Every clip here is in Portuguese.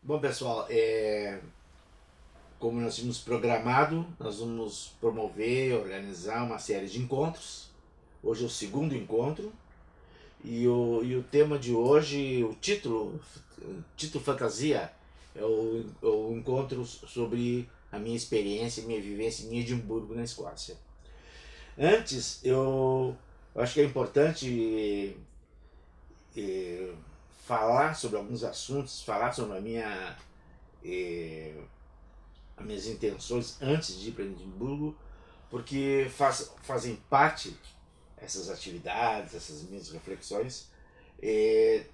Bom, pessoal, como nós tínhamos programado, nós vamos promover, organizar uma série de encontros. Hoje é o segundo encontro e o tema de hoje, o título fantasia, é o encontro sobre a minha experiência, minha vivência em Edimburgo, na Escócia. Antes, eu acho que é importante falar sobre alguns assuntos, falar sobre eh, as minhas intenções antes de ir para Edimburgo, porque fazem parte essas atividades, essas minhas reflexões, eh,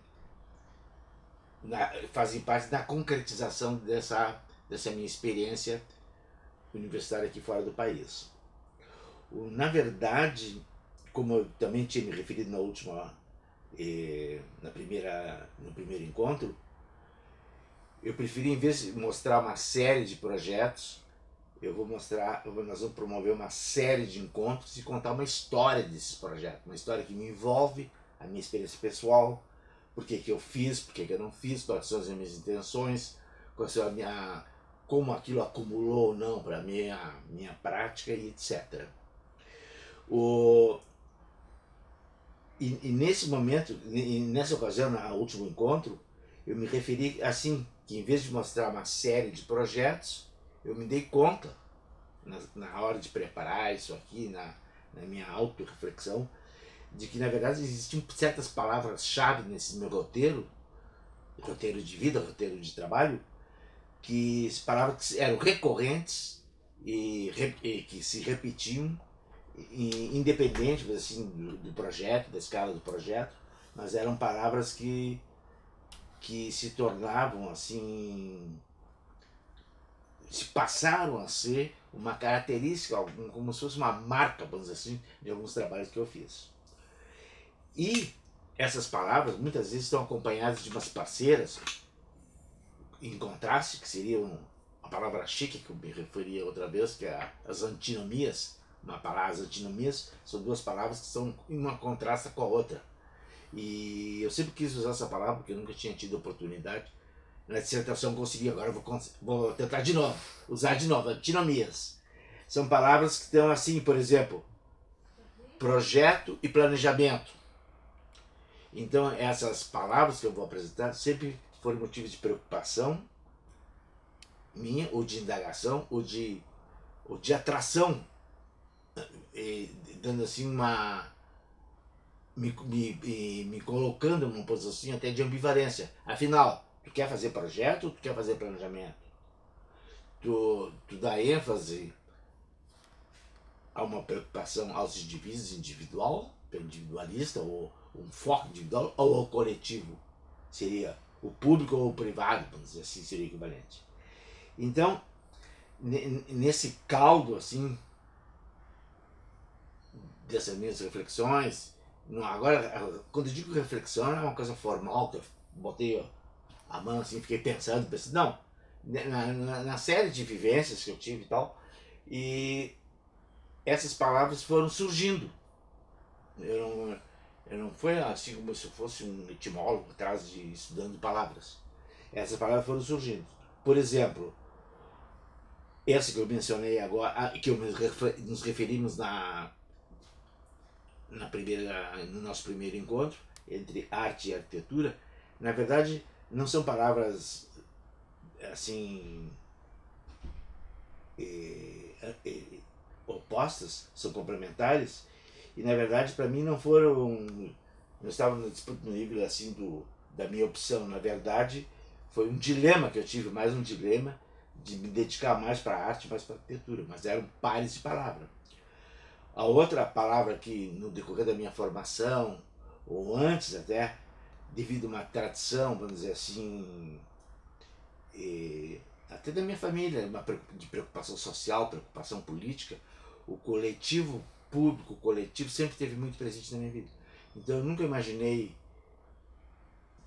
fazem parte da concretização dessa minha experiência universitária aqui fora do país. Na verdade, como eu também tinha me referido no primeiro encontro, eu preferi, em vez de mostrar uma série de projetos, nós vamos promover uma série de encontros e contar uma história desses projetos, uma história que me envolve, a minha experiência pessoal, por que eu fiz, por que eu não fiz, quais são as minhas intenções, como aquilo acumulou ou não para a minha prática e etc. O, e nesse momento, nessa ocasião, no último encontro, eu me referi assim, que em vez de mostrar uma série de projetos, eu me dei conta, na hora de preparar isso aqui, na minha autorreflexão, de que na verdade existiam certas palavras-chave nesse meu roteiro de vida, roteiro de trabalho, que palavras que eram recorrentes e que se repetiam, independente assim, do projeto, da escala do projeto, mas eram palavras que se tornavam assim, se passaram a ser uma característica, como se fosse uma marca, vamos dizer assim, de alguns trabalhos que eu fiz. E essas palavras muitas vezes estão acompanhadas de umas parceiras, em contraste, que seriam a palavra chique, que eu me referia outra vez, que é as antinomias. As antinomias são duas palavras que são uma contrasta com a outra. E eu sempre quis usar essa palavra porque eu nunca tinha tido oportunidade. Na dissertação consegui, agora vou tentar de novo, usar de novo, antinomias. São palavras que estão assim, por exemplo, projeto e planejamento. Então essas palavras que eu vou apresentar sempre foram motivos de preocupação minha, ou de indagação, ou de atração, dando assim me colocando numa posição assim, até de ambivalência. Afinal, tu quer fazer projeto ou tu quer fazer planejamento? Tu dá ênfase a uma preocupação aos indivíduos, individualista, ou um foco individual, ou ao coletivo? Seria o público ou o privado, vamos dizer assim, seria equivalente. Então, nesse caldo assim, dessas minhas reflexões, agora, quando eu digo reflexão, é uma coisa formal, que eu botei a mão assim, fiquei pensando, não, na série de vivências que eu tive e tal, e essas palavras foram surgindo. Eu não foi assim como se eu fosse um etimólogo atrás de estudando palavras. Essas palavras foram surgindo. Por exemplo, essa que eu mencionei agora, que nos referimos no nosso primeiro encontro, entre arte e arquitetura, na verdade não são palavras assim opostas, são complementares, e na verdade para mim não estavam no nível assim da minha opção. Na verdade foi um dilema que eu tive, mais um dilema de me dedicar mais para a arte, mais para a arquitetura, mas eram pares de palavra. A outra palavra que no decorrer da minha formação, ou antes até, devido a uma tradição, vamos dizer assim, até da minha família, de preocupação social, preocupação política, o coletivo público, o coletivo sempre esteve muito presente na minha vida. Então eu nunca imaginei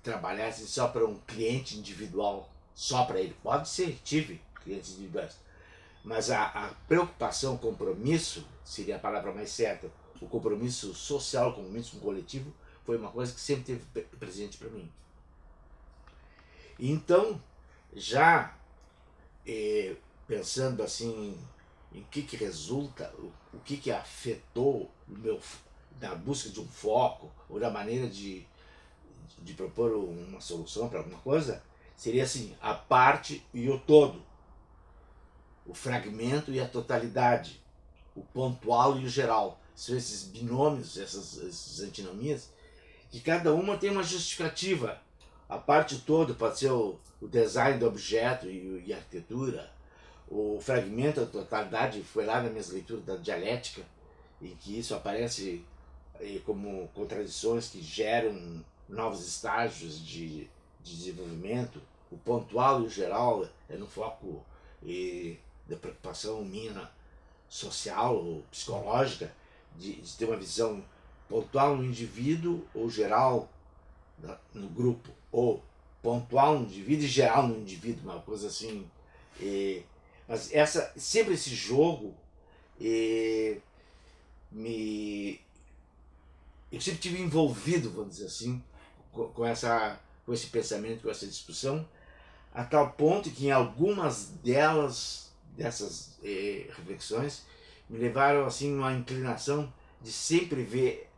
trabalhar assim, só para um cliente individual, só para ele. Pode ser, tive clientes individuais. Mas a preocupação, o compromisso, seria a palavra mais certa, o compromisso social, o compromisso com o coletivo, foi uma coisa que sempre teve presente para mim. Então, Já pensando assim em que resulta, o que afetou o meu, na busca de um foco ou da maneira de propor uma solução para alguma coisa, seria assim, a parte e o todo, o fragmento e a totalidade, o pontual e o geral. São esses binômios, essas antinomias, que cada uma tem uma justificativa. A parte toda pode ser o design do objeto e a arquitetura. O fragmento, a totalidade, foi lá nas minhas leituras da dialética, em que isso aparece como contradições que geram novos estágios de desenvolvimento. O pontual e o geral é no foco da preocupação minha social ou psicológica, de ter uma visão pontual no indivíduo ou geral no grupo, ou pontual no indivíduo e geral no indivíduo, uma coisa assim. Mas sempre esse jogo me eu sempre tive envolvido, vamos dizer assim, com esse pensamento, com essa discussão, a tal ponto que em algumas dessas reflexões, me levaram assim uma inclinação de sempre ver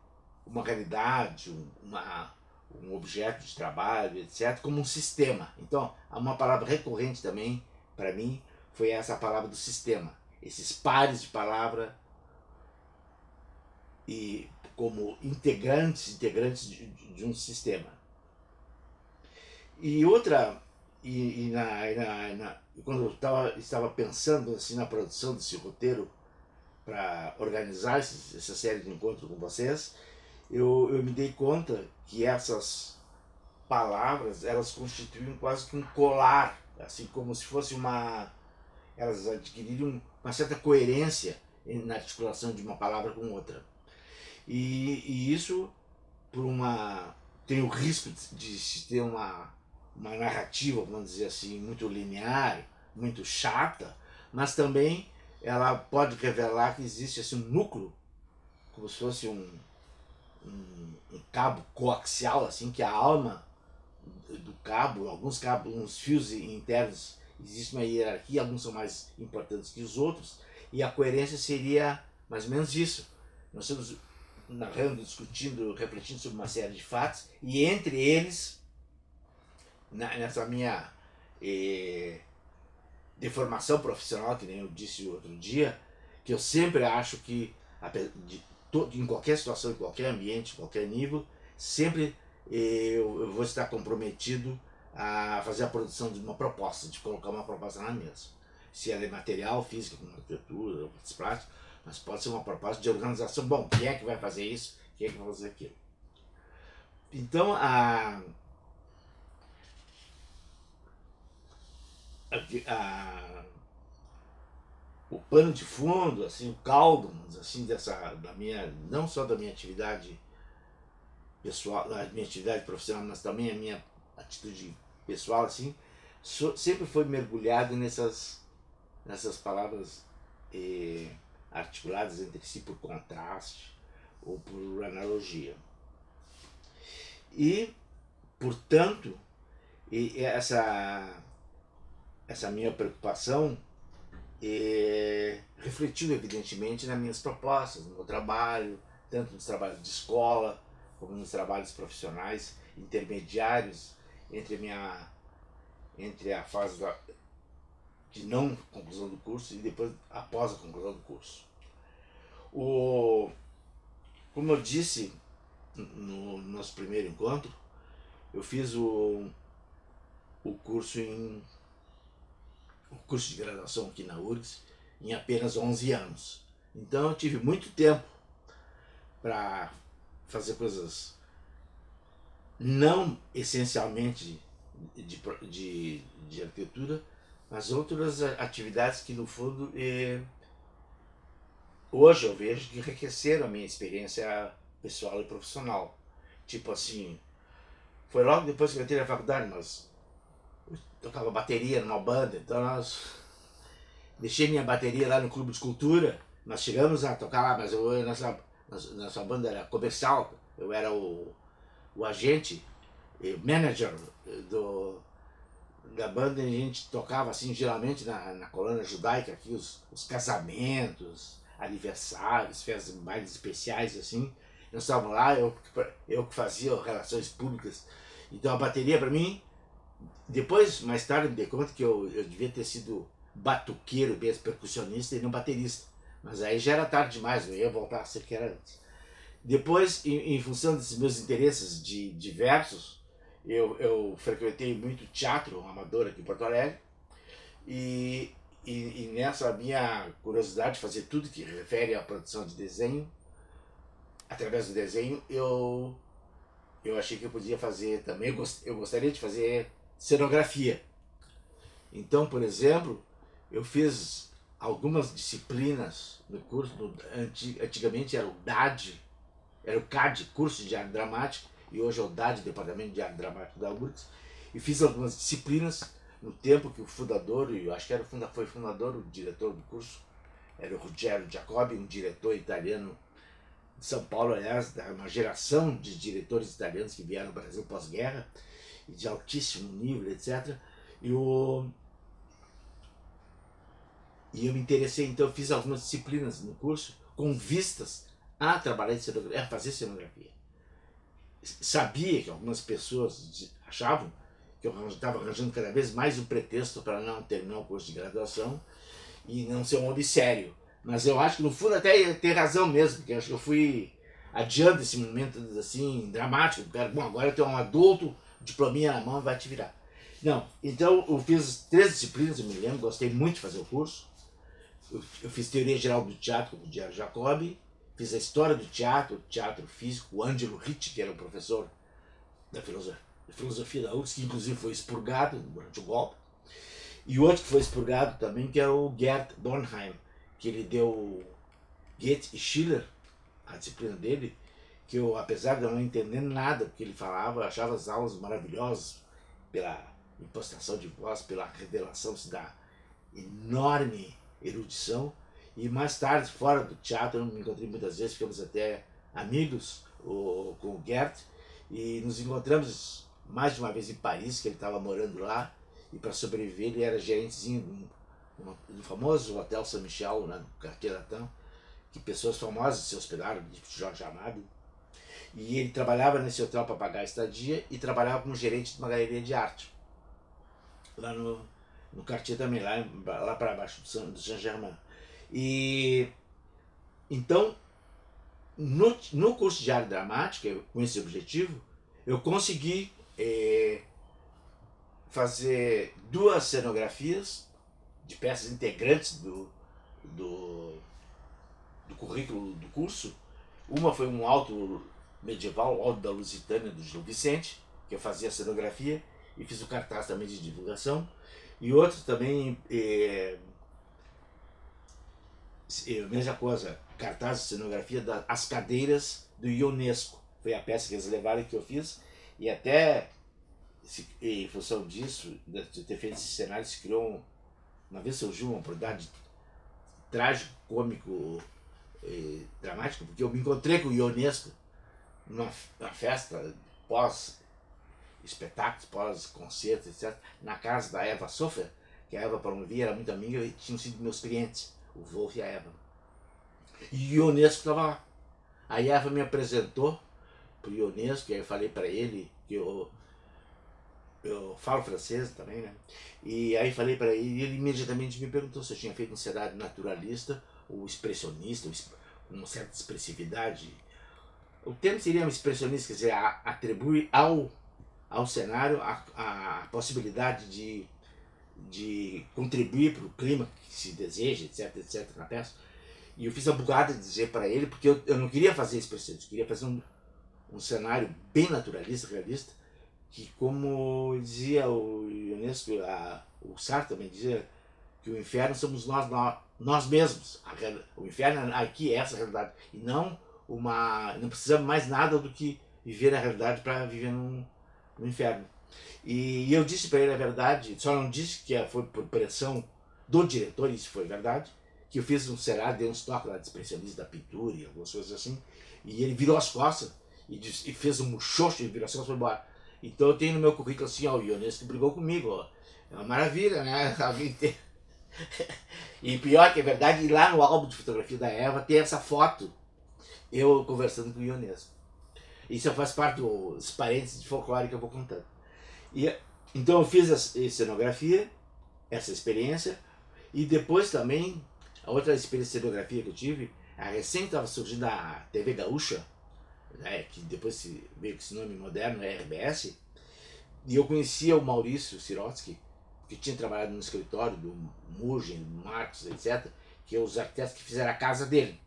uma realidade, um objeto de trabalho, etc., como um sistema. Então, uma palavra recorrente também, para mim, foi essa palavra do sistema. Esses pares de palavra e como integrantes de um sistema. E outra, quando eu estava pensando assim na produção desse roteiro para organizar essa série de encontros com vocês, eu me dei conta que essas palavras, elas constituíam quase que um colar, assim como se fosse elas adquiriram uma certa coerência na articulação de uma palavra com outra. E isso tem o risco de se ter uma narrativa, vamos dizer assim, muito linear, muito chata, mas também ela pode revelar que existe assim, um núcleo, como se fosse um cabo coaxial, assim, que a alma do cabo, alguns cabos, uns fios internos, existe uma hierarquia, alguns são mais importantes que os outros, e a coerência seria mais ou menos isso. Nós estamos narrando, discutindo, refletindo sobre uma série de fatos, e entre eles, nessa minha deformação profissional, que nem eu disse outro dia, que eu sempre acho que em qualquer situação, em qualquer ambiente, em qualquer nível, sempre eu vou estar comprometido a fazer a produção de uma proposta, de colocar uma proposta na mesa. Se ela é material, física, como arquitetura, outros plásticos, mas pode ser uma proposta de organização. Bom, quem é que vai fazer isso? Quem é que vai fazer aquilo? Então, o pano de fundo, assim, o caldo, assim, não só da minha atividade pessoal, da minha atividade profissional, mas também a minha atitude pessoal, assim, sempre foi mergulhado nessas palavras articuladas entre si por contraste ou por analogia. E, portanto, essa minha preocupação refletiu evidentemente nas minhas propostas, no meu trabalho, tanto nos trabalhos de escola como nos trabalhos profissionais intermediários entre a fase de não conclusão do curso e depois após a conclusão do curso. Como eu disse no nosso primeiro encontro, eu fiz o curso de graduação aqui na URGS em apenas 11 anos. Então eu tive muito tempo para fazer coisas não essencialmente de arquitetura, mas outras atividades que no fundo hoje eu vejo que enriqueceram a minha experiência pessoal e profissional. Tipo assim, foi logo depois que eu entrei na faculdade, mas eu tocava bateria numa banda, então deixei minha bateria lá no Clube de Cultura, nós chegamos a tocar lá, mas nossa banda era comercial, eu era o agente, o manager da banda, a gente tocava assim, geralmente na colônia judaica, aqui os casamentos, aniversários, festas mais especiais assim. Nós estávamos lá, eu que fazia relações públicas. Então a bateria para mim, depois, mais tarde, me dei conta que eu devia ter sido batuqueiro mesmo, percussionista e não baterista. Mas aí já era tarde demais, eu ia voltar a ser que era antes. Depois, em função desses meus interesses de diversos, eu frequentei muito teatro amador aqui em Porto Alegre e nessa minha curiosidade de fazer tudo que refere à produção de desenho, através do desenho, eu achei que eu podia fazer também, eu gostaria de fazer cenografia. Então, por exemplo, eu fiz algumas disciplinas no curso, antigamente era o DAD, era o CAD, Curso de Arte Dramática, e hoje é o DAD, Departamento de Arte Dramática da URGS, e fiz algumas disciplinas no tempo que o fundador, e eu acho que foi fundador, o diretor do curso, era o Ruggero Jacobi, um diretor italiano de São Paulo, aliás, uma geração de diretores italianos que vieram ao Brasil pós-guerra, de altíssimo nível, etc. E eu me interessei, então eu fiz algumas disciplinas no curso com vistas a trabalhar em cenografia, a fazer cenografia. Sabia que algumas pessoas achavam que eu estava arranjando cada vez mais um pretexto para não terminar o curso de graduação e não ser um homem sério. Mas eu acho que no fundo até ia ter razão mesmo, porque eu acho que eu fui adiando esse momento assim, dramático. Bom, agora eu tenho um adulto, diplominha na mão, vai te virar. Não, então eu fiz 3 disciplinas, eu me lembro, gostei muito de fazer o curso. Eu fiz Teoria Geral do Teatro com o Ruggero Jacobi, fiz a História do Teatro, Teatro Físico, o Ângelo Ricci, que era um professor da filosofia da URGS, que inclusive foi expurgado durante o golpe. E outro que foi expurgado também, que era o Gerd Dornheim, que ele deu Goethe e Schiller, a disciplina dele, que eu, apesar de eu não entender nada do que ele falava, achava as aulas maravilhosas pela impostação de voz, pela revelação da enorme erudição. E mais tarde, fora do teatro, eu me encontrei muitas vezes, ficamos até amigos com o Gerd, e nos encontramos mais de uma vez em Paris, que ele estava morando lá, e para sobreviver ele era gerentezinho do famoso Hotel Saint-Michel, né, no Quartier Latin, que pessoas famosas se hospedaram, tipo Jorge Amado. E ele trabalhava nesse hotel para pagar a estadia e trabalhava como gerente de uma galeria de arte, lá no Quartier também, lá para baixo do Saint-Germain. E então, no curso de arte dramática, com esse objetivo, eu consegui fazer 2 cenografias de peças integrantes do currículo do curso. Uma foi um alto medieval, o Alto da Lusitânia, do Gil Vicente, que eu fazia a cenografia e fiz o cartaz também de divulgação. E outro também, mesma coisa, cartaz de cenografia das cadeiras do Ionesco. Foi a peça que eles levaram que eu fiz. E até, em função disso, de ter feito esse cenário, se criou uma vez surgiu uma oportunidade trágico, cômico, dramático, porque eu me encontrei com o Ionesco numa festa pós-espetáculos, pós-concertos, etc., na casa da Eva Sofer, que a Eva promovia, era muito amiga e tinham sido meus clientes, o Wolf e a Eva. E o Ionesco estava lá. Aí a Eva me apresentou para o Ionesco, e aí eu falei para ele que eu falo francês também, né? E aí falei para ele, e ele imediatamente me perguntou se eu tinha feito um cenário naturalista ou expressionista, com uma certa expressividade. O termo seria um expressionista, quer dizer, atribui ao cenário a possibilidade de contribuir para o clima que se deseja, etc, etc, na peça. E eu fiz a bugada de dizer para ele, porque eu não queria fazer expressionista, eu queria fazer um cenário bem naturalista, realista, que, como dizia o Ionesco, o Sartre também dizia que o inferno somos nós mesmos. O inferno aqui é essa realidade. E não precisamos mais nada do que viver a realidade para viver no inferno. E eu disse para ele a verdade, só não disse que foi por pressão do diretor, isso foi verdade, que eu fiz um cenário, dei uns toques lá de expressionista da pintura e algumas coisas assim, e ele virou as costas e fez um muxoxo e virou as costas e foi embora. Então eu tenho no meu currículo assim, ó, o Ionesco brigou comigo, ó. É uma maravilha, né? Alguém tem... E pior que é verdade, lá no álbum de fotografia da Eva tem essa foto, eu conversando com o Ionesco. Isso faz parte dos parênteses de folclore que eu vou contando. E, então eu fiz a cenografia, essa experiência, e depois também, a outra experiência de cenografia que eu tive, a recém estava surgindo a TV Gaúcha, né, que depois veio com esse nome moderno, é RBS, e eu conhecia o Maurício Sirotsky, que tinha trabalhado no escritório do Mugen, Marcos, etc., que é os arquitetos que fizeram a casa dele.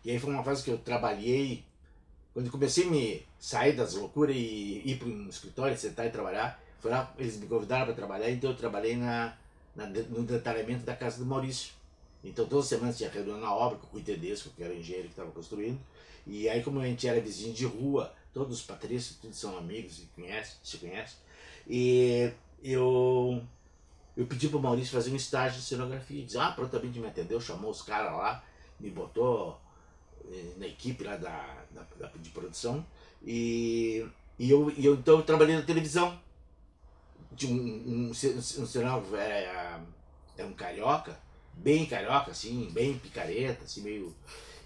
E aí foi uma fase que eu trabalhei, quando eu comecei a me sair das loucuras e ir para um escritório, sentar e trabalhar, foi lá, eles me convidaram para trabalhar, então eu trabalhei no detalhamento da casa do Maurício. Então todas as semanas tinha reunião na obra com o Rui Tedesco, que era o engenheiro que estava construindo, e aí como a gente era vizinho de rua, todos os patrícios, todos são amigos e se conhecem, e eu pedi para o Maurício fazer um estágio de cenografia, ele disse, prontamente me atendeu, chamou os caras lá, me botou na equipe lá de produção, então eu trabalhei na televisão, de um cenógrafo, era um carioca, bem carioca, assim, bem picareta, assim, meio...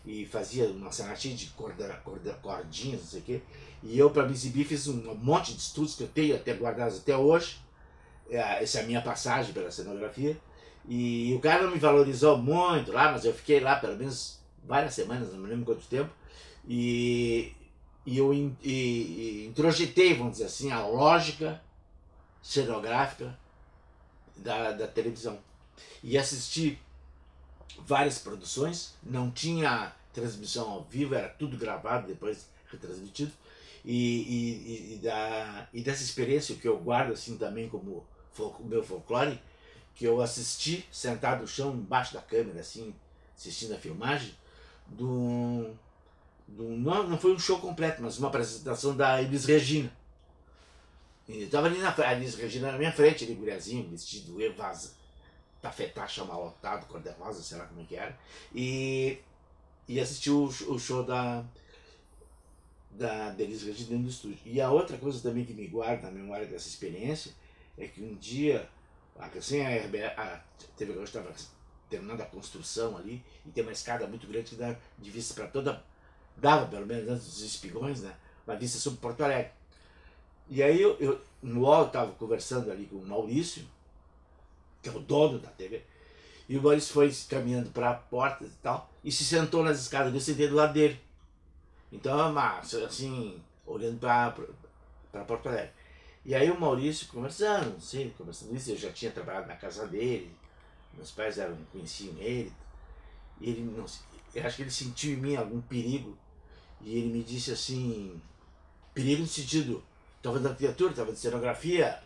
E fazia uma cenatinha de cordinhas, não sei o quê. E eu, para me exibir, fiz um monte de estudos que eu tenho até guardados até hoje. Essa é a minha passagem pela cenografia. E o cara não me valorizou muito lá, mas eu fiquei lá pelo menos várias semanas, não me lembro quanto tempo. E eu introjetei, vamos dizer assim, a lógica cenográfica da televisão. E assisti várias produções, não tinha transmissão ao vivo, era tudo gravado, depois retransmitido. E dessa experiência, que eu guardo assim também como o meu folclore, que eu assisti sentado no chão, embaixo da câmera, assim, assistindo a filmagem, não foi um show completo, mas uma apresentação da Elis Regina. E estava ali a Elis Regina na minha frente, ali, guriazinho, vestido evasa, tafetacha malotado, cor-de-rosa, sei lá como é que era, e assisti o show da Elis Regina dentro do estúdio. E a outra coisa também que me guarda na memória dessa experiência é que um dia, assim, a TV Gaúcha estava terminando a construção ali, e tem uma escada muito grande que dá de vista para dava pelo menos antes dos espigões, né, uma vista sobre Porto Alegre. E aí no UOL eu estava conversando ali com o Maurício, que é o dono da TV, e o Maurício foi caminhando para a porta e tal, e se sentou nas escadas, eu sentei do lado dele. Então, assim, olhando para Porto Alegre. E aí o Maurício conversando isso, eu já tinha trabalhado na casa dele, meus pais conheciam ele, e ele, não, eu acho que ele sentiu em mim algum perigo, e ele me disse assim, perigo no sentido, estava fazendo arquitetura, estava de cenografia,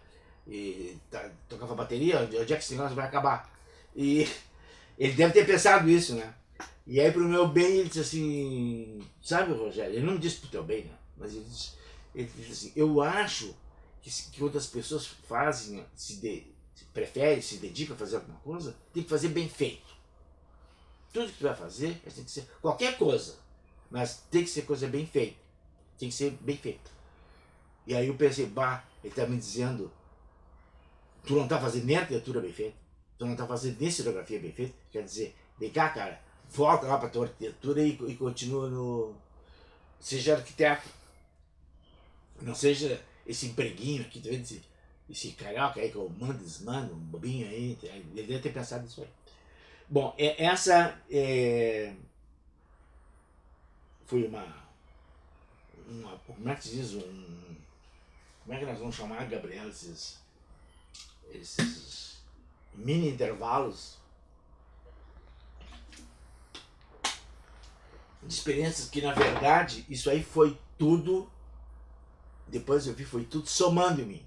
e tocava bateria, onde é que esse negócio vai acabar? E ele deve ter pensado isso, né? E aí, pro meu bem, ele disse assim, sabe, Rogério, ele não disse pro teu bem, né? Mas ele disse assim, eu acho que outras pessoas fazem, preferem, se dedicam a fazer alguma coisa, tem que fazer bem feito. Tudo que tu vai fazer, tem que ser qualquer coisa, mas tem que ser coisa bem feita. Tem que ser bem feita. E aí eu pensei, ele tá me dizendo, tu não tá fazendo nem arquitetura bem feita, tu não tá fazendo nem cenografia bem feita, quer dizer, vem cá, cara, volta lá pra tua arquitetura e continua no... Seja arquiteto. Não seja esse empreguinho aqui, tá vendo? Esse carioca aí que eu mando, desmando, um bobinho aí. Ele deve ter pensado nisso aí. Bom, essa foi como é que se diz? Como é que nós vamos chamar, Gabriel, esses mini intervalos de experiências que, na verdade, isso aí foi tudo, depois eu vi, foi tudo somando em mim,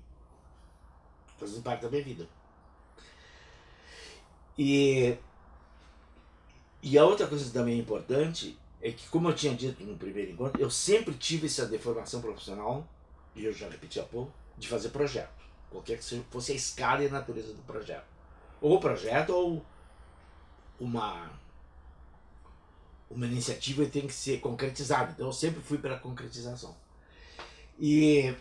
fazendo parte da minha vida. E a outra coisa também importante é que, como eu tinha dito no primeiro encontro, eu sempre tive essa deformação profissional, e eu já repeti há pouco, de fazer projeto, qualquer que fosse a escala e a natureza do projeto. Ou projeto, ou uma iniciativa tem que ser concretizada. Então eu sempre fui pela concretização. E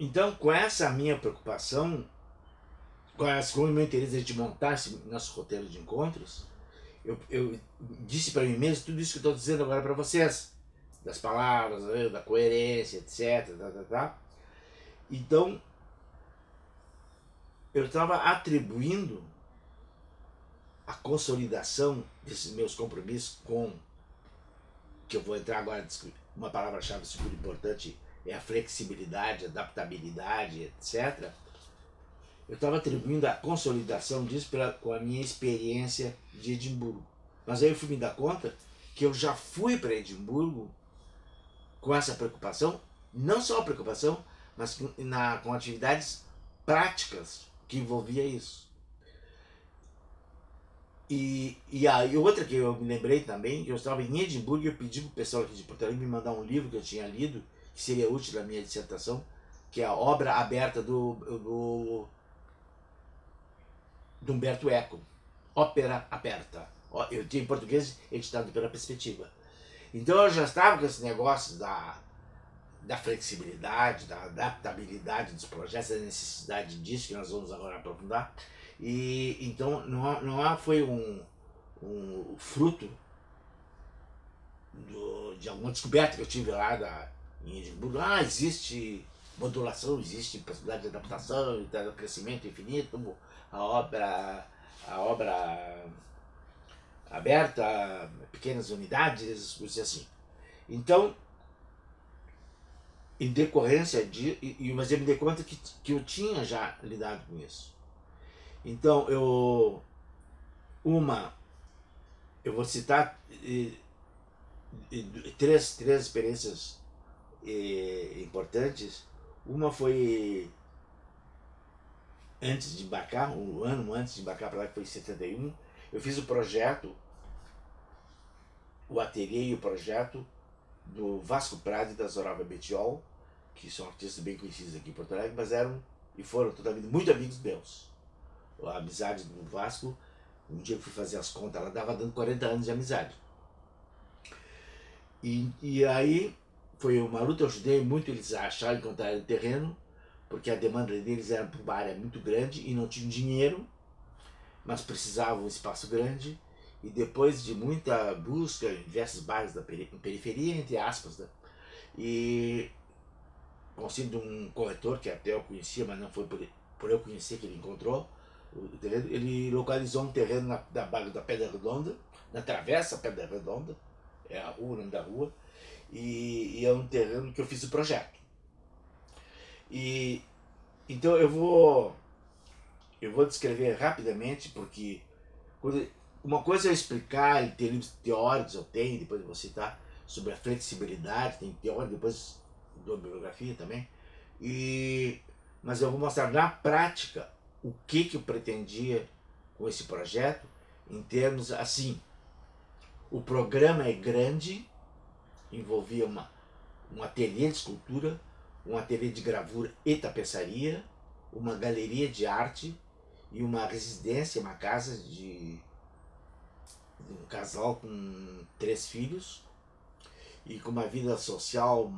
Então, com essa minha preocupação, com o meu interesse de montar esse nosso roteiro de encontros, eu disse para mim mesmo tudo isso que eu estou dizendo agora para vocês, das palavras, da coerência, etc. Então, eu estava atribuindo a consolidação desses meus compromissos com, que eu vou entrar agora, uma palavra-chave super importante é a flexibilidade, adaptabilidade, etc. Eu estava atribuindo a consolidação disso com a minha experiência de Edimburgo. Mas aí eu fui me dar conta que eu já fui para Edimburgo com essa preocupação, não só a preocupação, mas com atividades práticas que envolvia isso. E outra que eu me lembrei também, que eu estava em Edimburgo e eu pedi para o pessoal aqui de Porto Alegre me mandar um livro que eu tinha lido, que seria útil na minha dissertação, que é a Obra Aberta do Humberto Eco, Ópera Aberta. Eu tinha em português editado pela Perspectiva. Então eu já estava com esse negócio da flexibilidade, da adaptabilidade dos projetos, da necessidade disso, que nós vamos agora aprofundar. E então não foi um fruto de alguma descoberta que eu tive lá em Edimburgo. Existe modulação, existe possibilidade de adaptação, de crescimento infinito, a obra aberta, pequenas unidades, coisas assim. Então, em decorrência mas eu me dei conta que eu tinha já lidado com isso. Então, eu vou citar três experiências importantes. Uma foi antes de embarcar, um ano antes de embarcar para lá, que foi em 71, eu fiz o projeto, o ateliê e o projeto do Vasco Prado e da Zoraida Bettiol, que são artistas bem conhecidos aqui em Porto Alegre, mas foram totalmente muito amigos meus. A amizade do Vasco, um dia eu fui fazer as contas, ela dava dando 40 anos de amizade. E aí foi uma luta, eu ajudei muito eles a acharem, encontrarem terreno, porque a demanda deles era para uma área muito grande e não tinham dinheiro, mas precisavam um espaço grande. E depois de muita busca em diversos bairros da periferia, entre aspas, né? E conseguindo um corretor, que até eu conhecia, mas não foi por eu conhecer que ele encontrou o terreno, ele localizou um terreno na bairro da Pedra Redonda, na Travessa Pedra Redonda, é a rua, o nome da rua, e é um terreno que eu fiz o projeto. Então eu vou descrever rapidamente, porque uma coisa é explicar em termos teóricos, eu tenho, depois eu vou citar, sobre a flexibilidade, tem teórico, depois dou bibliografia também, mas eu vou mostrar na prática o que eu pretendia com esse projeto, em termos assim, o programa é grande, envolvia um ateliê de escultura, um ateliê de gravura e tapeçaria, uma galeria de arte e uma residência, uma casa de um casal com 3 filhos e com uma vida social,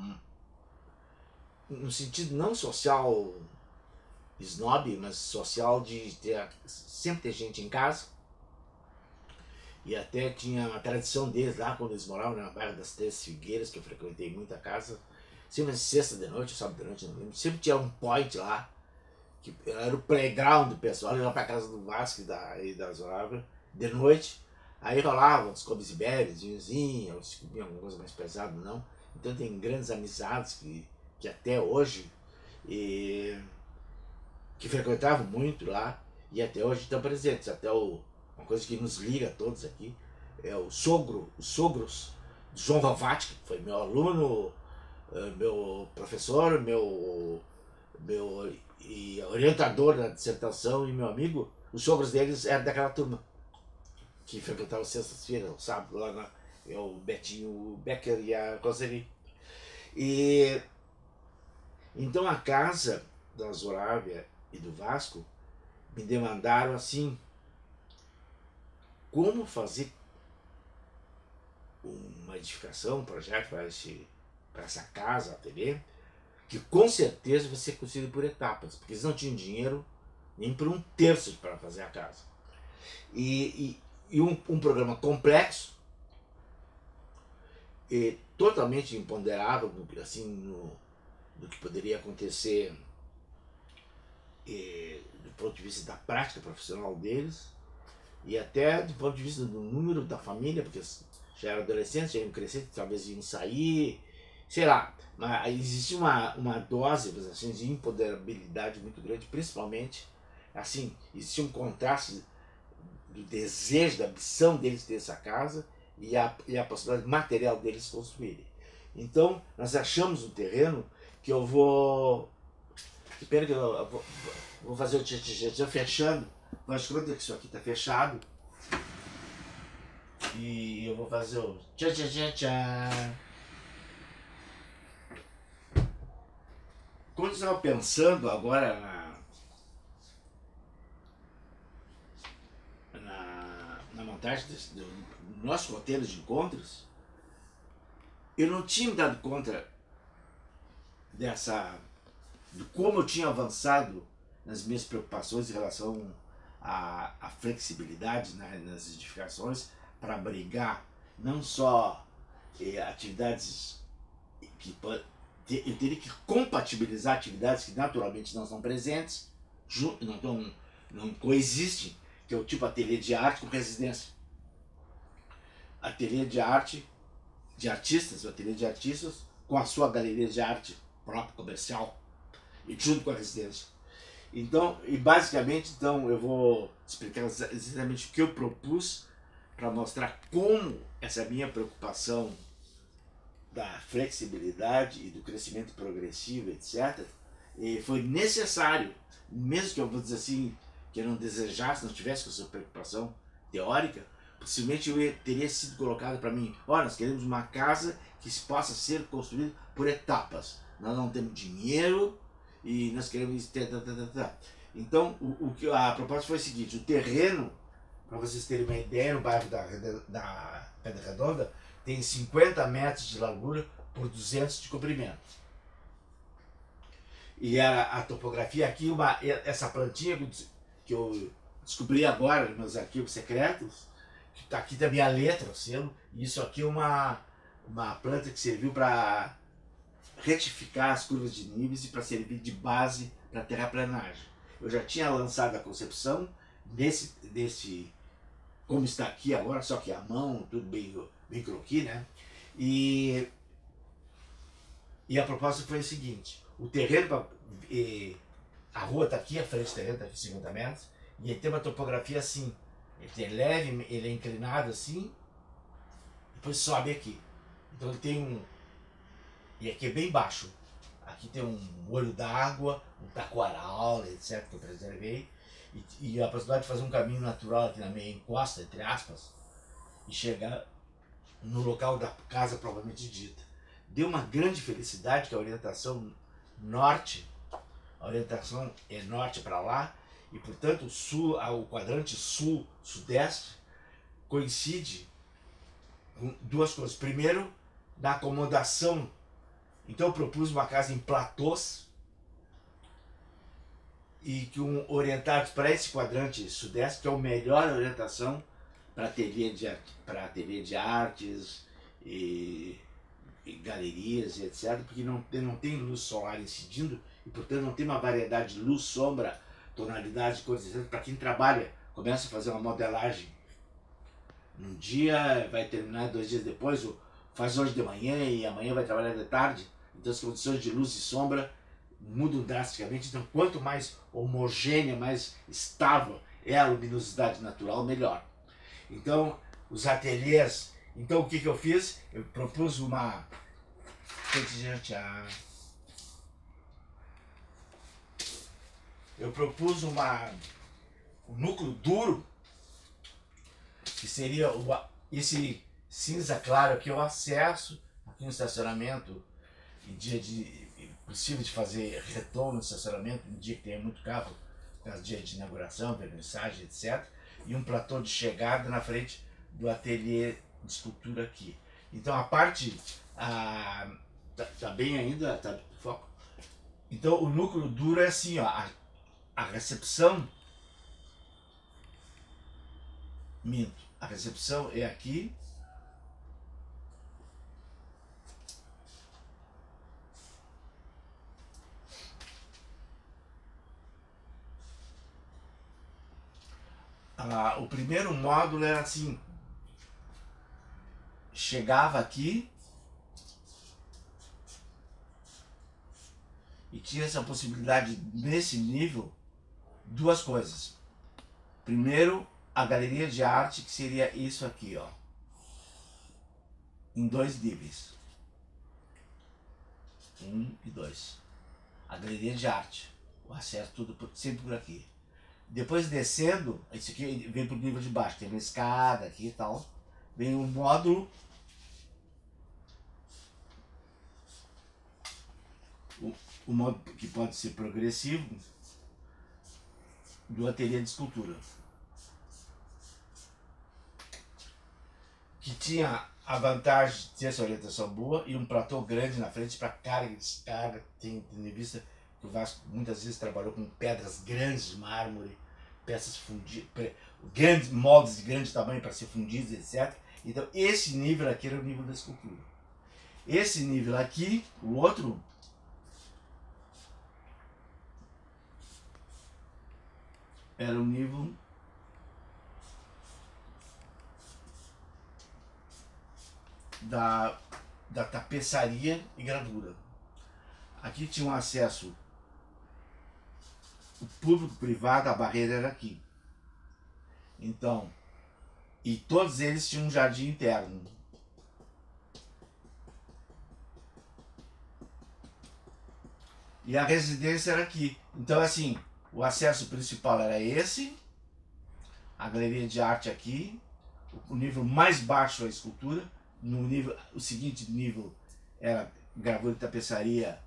no sentido não social snob, mas social de sempre ter gente em casa. E até tinha uma tradição deles lá, quando eles moravam na bairro das Três Figueiras, que eu frequentei muita casa, sempre sexta de noite, sábado de noite, não lembro, sempre tinha um point lá, que era o playground do pessoal, ia lá pra casa do Vasco e da Zoraida, de noite, aí rolavam os comes e bebes, vinhozinho, eles comiam alguma coisa mais pesada, não. Então tem grandes amizades que até hoje, que frequentavam muito lá, e até hoje estão presentes, uma coisa que nos liga a todos aqui é os sogros de João Rovati, que foi meu aluno, meu professor, meu e orientador da dissertação e meu amigo. Os sogros deles eram daquela turma que frequentava sextas-feiras, sábado, lá o Betinho Becker e a Roseli. E então a casa da Zoraida e do Vasco me demandaram assim, como fazer uma edificação, um projeto para essa casa, ateliê, que com certeza vai ser construído por etapas, porque eles não tinham dinheiro nem por um terço para fazer a casa. E um programa complexo, e totalmente imponderável, assim, do que poderia acontecer do ponto de vista da prática profissional deles, e até do ponto de vista do número da família, porque já eram adolescentes, já iam crescer, talvez iam sair, sei lá. Mas existia uma dose, assim, de empoderabilidade muito grande, principalmente, assim, existia um contraste do desejo, da ambição deles ter essa casa e a possibilidade material deles construírem. Então, nós achamos um terreno que eu vou... Que pena que eu vou fazer o tchê fechando. Mas quando isso aqui está fechado, e eu vou fazer o tchá. Quando eu estava pensando agora na montagem do nosso roteiro de encontros, eu não tinha me dado conta de como eu tinha avançado nas minhas preocupações em relação à flexibilidade nas edificações para abrigar não só atividades que eu teria que compatibilizar atividades que naturalmente não estão presentes, não coexistem, que é o tipo ateliê de arte com residência. Ateliê de arte de artistas, o ateliê de artistas com a sua galeria de arte própria, comercial, e junto com a residência. Então, e basicamente, então, eu vou explicar exatamente o que eu propus para mostrar como essa minha preocupação da flexibilidade e do crescimento progressivo, etc., e foi necessário, mesmo que eu vou dizer assim, que eu não desejasse, não tivesse com essa preocupação teórica, possivelmente eu teria sido colocado para mim, olha, nós queremos uma casa que possa ser construída por etapas. Nós não temos dinheiro e nós queremos ter... Então, a proposta foi o seguinte, o terreno, para vocês terem uma ideia, no bairro da Pedra Redonda, tem 50 metros de largura por 200 de comprimento. E a topografia aqui, essa plantinha que eu descobri agora nos meus arquivos secretos, que está aqui da minha letra, o selo, e isso aqui é uma planta que serviu para retificar as curvas de níveis e para servir de base para a terraplanagem. Eu já tinha lançado a concepção desse como está aqui agora, só que a mão, tudo bem croquis, né? E a proposta foi o seguinte, o terreno, a rua está aqui, a frente do terreno está aqui 50 metros, e ele tem uma topografia assim, ele é leve, ele é inclinado assim, depois sobe aqui. Então ele tem e aqui é bem baixo, aqui tem um olho d'água, um taquaral, etc, que eu preservei, e a possibilidade de fazer um caminho natural aqui na meia encosta, entre aspas, e chegar no local da casa propriamente dita. Deu uma grande felicidade que a orientação norte, a orientação é norte para lá, e portanto o quadrante sul-sudeste coincide com duas coisas. Primeiro, na acomodação. Então eu propus uma casa em platôs, e que orientados para esse quadrante sudeste, que é a melhor orientação para ateliê de artes e galerias, etc., porque não tem luz solar incidindo e, portanto, não tem uma variedade de luz, sombra, tonalidade, cores, etc., para quem trabalha, começa a fazer uma modelagem num dia, vai terminar 2 dias depois, ou faz hoje de manhã e amanhã vai trabalhar de tarde, então as condições de luz e sombra mudam drasticamente. Então, quanto mais homogênea, mais estável é a luminosidade natural, melhor. Então, os ateliês... Então, o que eu fiz? Eu propus um núcleo duro, que seria esse cinza claro aqui, o acesso aqui no estacionamento, em dia possível de fazer retorno no estacionamento, em dia que tenha muito carro, caso dia de inauguração, vernissagem, etc. E um platô de chegada na frente do ateliê de escultura aqui. Então a parte tá bem ainda, tá foco. Então o núcleo duro é assim, ó, a recepção, minto, a recepção é aqui, o primeiro módulo era assim, chegava aqui e tinha essa possibilidade nesse nível, duas coisas. Primeiro, a galeria de arte, que seria isso aqui, ó, em dois níveis, 1 e 2. A galeria de arte, o acesso tudo sempre por aqui. Depois descendo, isso aqui vem pro nível de baixo, tem uma escada aqui e tal, vem um módulo, o módulo que pode ser progressivo, do ateliê de escultura, que tinha a vantagem de ter essa orientação boa e um platô grande na frente para carga e descarga. Tem em vista que o Vasco muitas vezes trabalhou com pedras grandes de mármore, peças fundidas, grandes moldes de grande tamanho para ser fundidos, etc. Então esse nível aqui era o nível da escultura. Esse nível aqui, o outro, era o nível da tapeçaria e gravura. Aqui tinha um acesso, o público privado, a barreira era aqui. Então, e todos eles tinham um jardim interno. E a residência era aqui. Então, assim, o acesso principal era esse, a galeria de arte aqui, o nível mais baixo a escultura, no nível, o seguinte nível era gravura e tapeçaria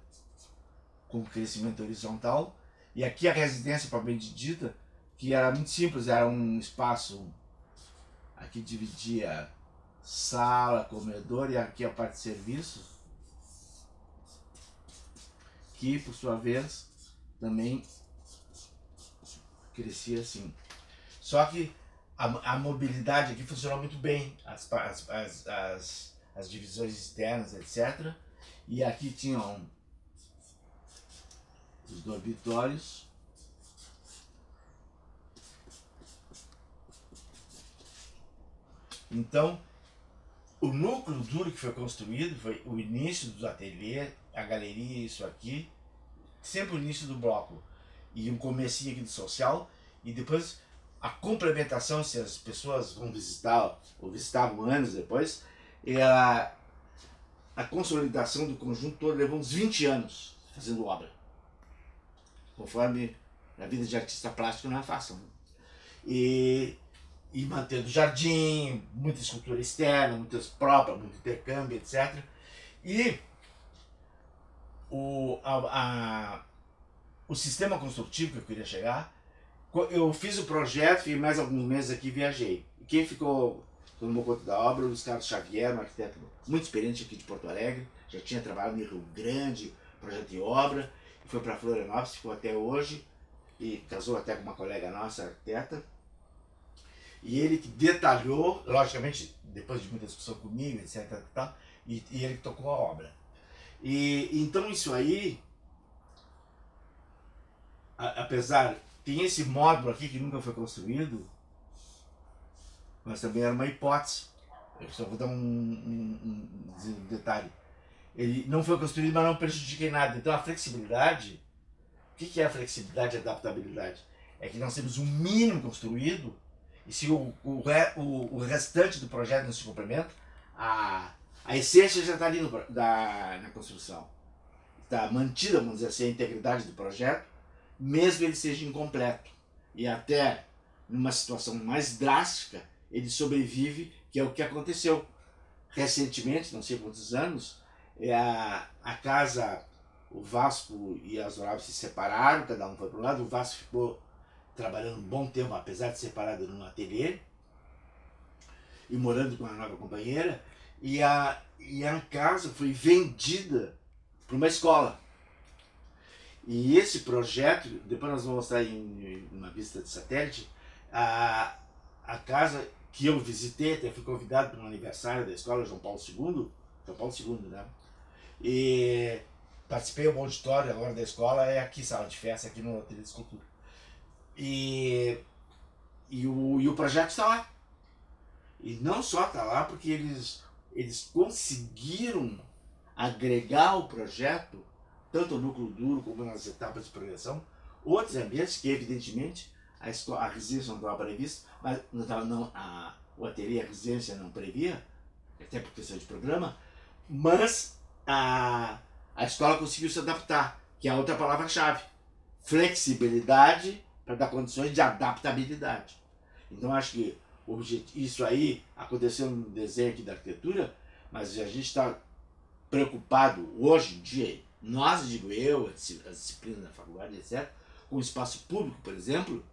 com crescimento horizontal, e aqui a residência propriamente dita, que era muito simples, era um espaço, aqui dividia sala, comedor, e aqui a parte de serviço, que por sua vez também crescia assim. Só que a mobilidade aqui funcionou muito bem, as divisões externas, etc. E aqui tinham os dormitórios. Então, o núcleo duro que foi construído foi o início do ateliê, a galeria, isso aqui, sempre o início do bloco. E um comecinho aqui do social, e depois a complementação, se as pessoas vão visitar, ou visitavam anos depois, a consolidação do conjunto todo levou uns 20 anos fazendo obra. Conforme a vida de artista plástico não é fácil. Né? E mantendo o jardim, muita escultura externa, muitas próprias, muito intercâmbio, etc. E o sistema construtivo que eu queria chegar, eu fiz o projeto, fiquei mais alguns meses aqui e viajei. E quem tomou conta da obra, o Luiz Carlos Xavier, um arquiteto muito experiente aqui de Porto Alegre, já tinha trabalhado em Rio Grande, projeto de obra, e foi para Florianópolis, ficou até hoje, e casou até com uma colega nossa, arquiteta. E ele que detalhou, logicamente, depois de muita discussão comigo, etc. E ele que tocou a obra. E então isso aí, apesar, tem esse módulo aqui que nunca foi construído, mas também era uma hipótese. Eu só vou dar um detalhe. Ele não foi construído, mas não prejudica em nada. Então a flexibilidade, o que é a flexibilidade e adaptabilidade? É que nós temos um mínimo construído, e se o restante do projeto não se complementa, a essência já está ali na construção. Está mantida, vamos dizer assim, a integridade do projeto, mesmo ele seja incompleto. E até numa situação mais drástica, ele sobrevive, que é o que aconteceu recentemente, não sei quantos anos, a casa, o Vasco e a Zoraba se separaram, cada um foi para um lado, o Vasco ficou trabalhando um bom tempo, apesar de separado num ateliê, e morando com uma nova companheira, e a casa foi vendida para uma escola. E esse projeto, depois nós vamos mostrar em uma vista de satélite, a casa que eu visitei, até fui convidado para um aniversário da escola João Paulo II, né? E participei do auditório agora da escola, é aqui, sala de festa, aqui no Ateliê de Escultura. E o projeto está lá. E não só está lá porque eles conseguiram agregar o projeto, tanto no núcleo duro como nas etapas de progressão, outros ambientes que, evidentemente, a residência não estava prevista, mas o ateliê, a residência não previa, até por questão de programa, mas a escola conseguiu se adaptar, que é a outra palavra-chave. Flexibilidade para dar condições de adaptabilidade. Então, acho que isso aí aconteceu no desenho aqui da arquitetura, mas a gente está preocupado hoje em dia, nós, digo eu, as disciplinas da faculdade, etc., com o espaço público, por exemplo,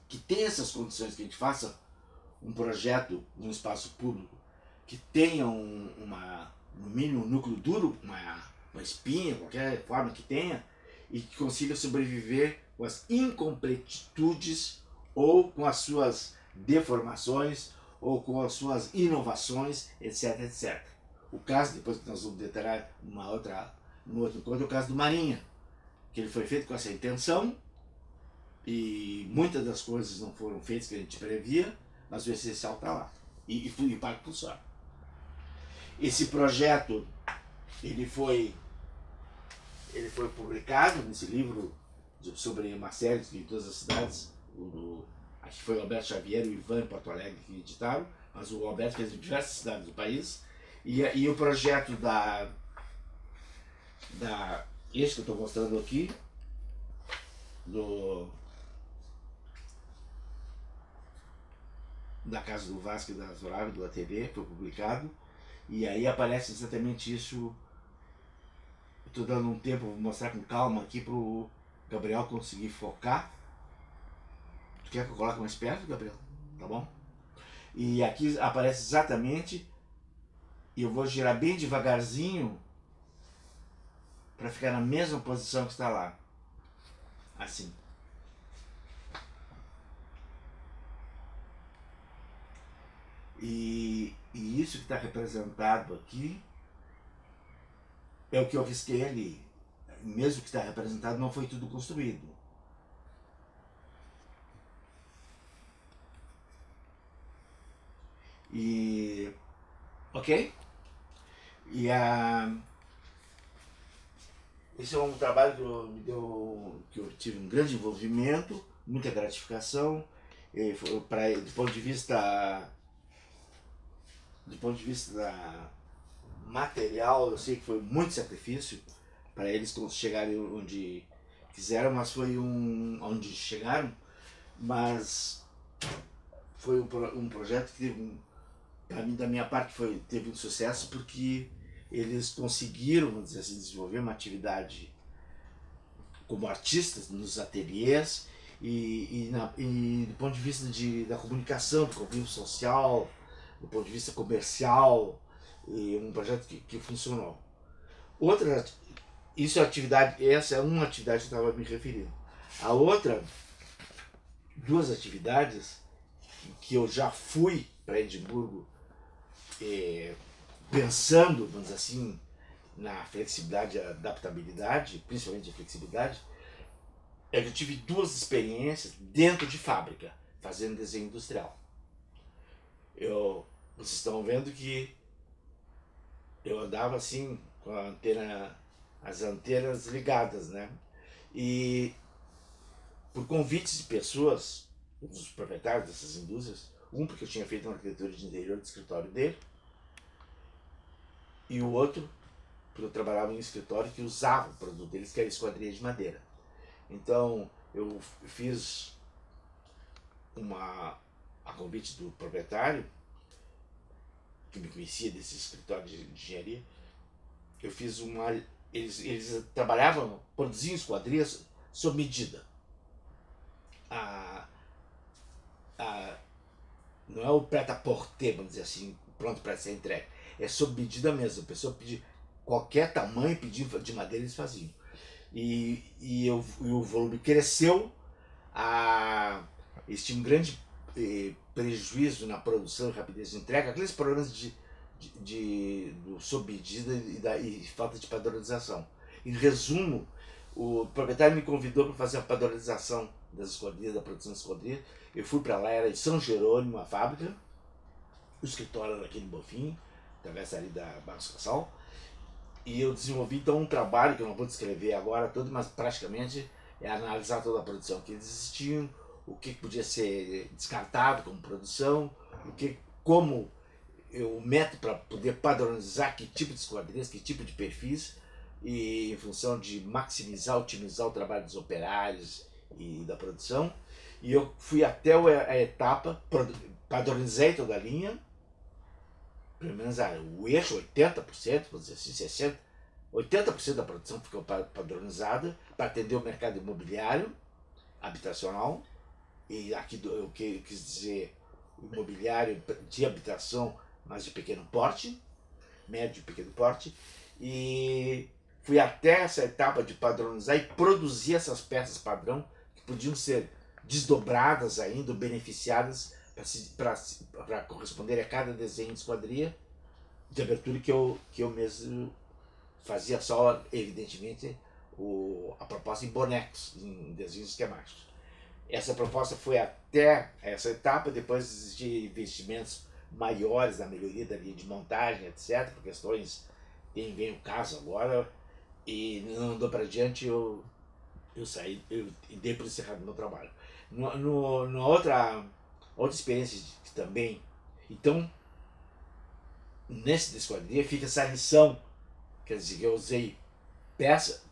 que tem essas condições, que a gente faça um projeto num espaço público que tenha no mínimo um núcleo duro, uma espinha, qualquer forma que tenha, e que consiga sobreviver com as incompletitudes ou com as suas deformações ou com as suas inovações, etc, etc. O caso, depois que nós vamos detalhar no outro encontro, é o caso do Marinha, que ele foi feito com essa intenção e muitas das coisas não foram feitas que a gente previa, mas o essencial está lá. E para funciona. Esse projeto ele foi publicado nesse livro sobre uma série de todas as cidades. Acho que foi o Alberto Xavier e o Ivan em Porto Alegre que editaram, mas o Alberto fez em diversas cidades do país. E o projeto esse que eu estou mostrando aqui, da Casa do Vasco e da Zorave, do ateliê, foi publicado. E aí aparece exatamente isso. Estou dando um tempo, vou mostrar com calma aqui para o Gabriel conseguir focar. Tu quer que eu coloque mais perto, Gabriel? Tá bom? E aqui aparece exatamente, e eu vou girar bem devagarzinho para ficar na mesma posição que está lá. Assim. E isso que está representado aqui é o que eu risquei ali. Mesmo que está representado, não foi tudo construído. Ok? Esse é um trabalho que eu tive um grande envolvimento, muita gratificação. Do ponto de vista material, eu sei que foi muito sacrifício para eles chegarem onde quiseram, mas foi onde chegaram, mas foi um projeto que, para mim, da minha parte, teve um sucesso porque eles conseguiram, vamos dizer assim, desenvolver uma atividade como artistas nos ateliês e do ponto de vista da comunicação, do convívio social, do ponto de vista comercial, e um projeto que funcionou. Essa é uma atividade que eu estava me referindo. A outra, duas atividades que eu já fui para Edimburgo pensando, vamos dizer assim, na flexibilidade e adaptabilidade, principalmente a flexibilidade, é que eu tive duas experiências dentro de fábrica, fazendo desenho industrial. Vocês estão vendo que eu andava assim, com as antenas ligadas, né? E por convites de pessoas, dos proprietários dessas indústrias, porque eu tinha feito uma arquitetura de interior do escritório dele, e o outro porque eu trabalhava em um escritório que usava o produto deles, que era esquadria de madeira. Então eu fiz a convite do proprietário, que me conhecia desse escritório de engenharia. Eu fiz eles trabalhavam, produziam esquadrias sob medida. Não é o prêt-à-porter, vamos dizer assim, pronto para ser entregue. É sob medida mesmo. A pessoa pedia qualquer tamanho, pedia de madeira, eles faziam. E o volume cresceu, eles tinham um grande prejuízo na produção e rapidez de entrega, aqueles problemas do sob medida e falta de padronização. Em resumo, o proprietário me convidou para fazer a padronização das esquadrias, da produção das esquadrias. Eu fui para lá, era em São Jerônimo, a fábrica, o escritório era aqui no Bonfim, através ali da Barros Cassal. E eu desenvolvi então um trabalho que eu não vou descrever agora todo, mas praticamente é analisar toda a produção que existiam, o que podia ser descartado como produção, como o método para poder padronizar que tipo de esquadrias, que tipo de perfis, e em função de maximizar, otimizar o trabalho dos operários e da produção. E eu fui até a etapa, padronizei toda a linha, pelo menos o eixo, 80%, vou dizer assim, 60%, 80% da produção ficou padronizada para atender o mercado imobiliário, habitacional, e aqui eu quis dizer imobiliário de habitação, mas de pequeno porte, médio e pequeno porte, e fui até essa etapa de padronizar e produzir essas peças padrão que podiam ser desdobradas ainda, beneficiadas para corresponder a cada desenho de esquadria de abertura que eu mesmo fazia, só evidentemente a proposta em bonecos, em desenhos esquemáticos. Essa proposta foi até essa etapa, depois de investimentos maiores na melhoria da linha de montagem, etc., por questões, vem o caso agora, e não andou para diante, eu saí, eu dei por encerrado o meu trabalho. Na outra experiência também, então, nesse da esquadria fica essa lição, quer dizer, que eu usei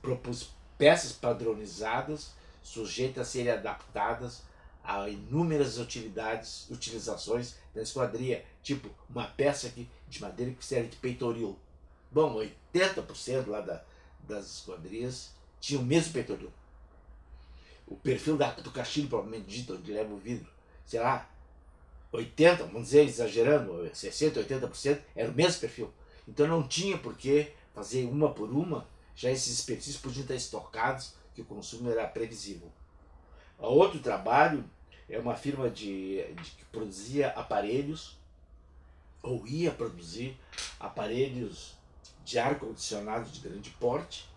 propus peças padronizadas, sujeitas a serem adaptadas a inúmeras utilizações da esquadria, tipo uma peça de madeira que serve de peitoril. Bom, 80% lá das esquadrias tinha o mesmo peitoril. O perfil do cachimbo, provavelmente dito, onde leva o vidro, sei lá, 80%, vamos dizer, exagerando, 60%, 80%, era o mesmo perfil. Então não tinha por que fazer uma por uma, já esses desperdícios podiam estar estocados, que o consumo era previsível. Outro trabalho é uma firma que produzia aparelhos, ou ia produzir aparelhos de ar-condicionado de grande porte,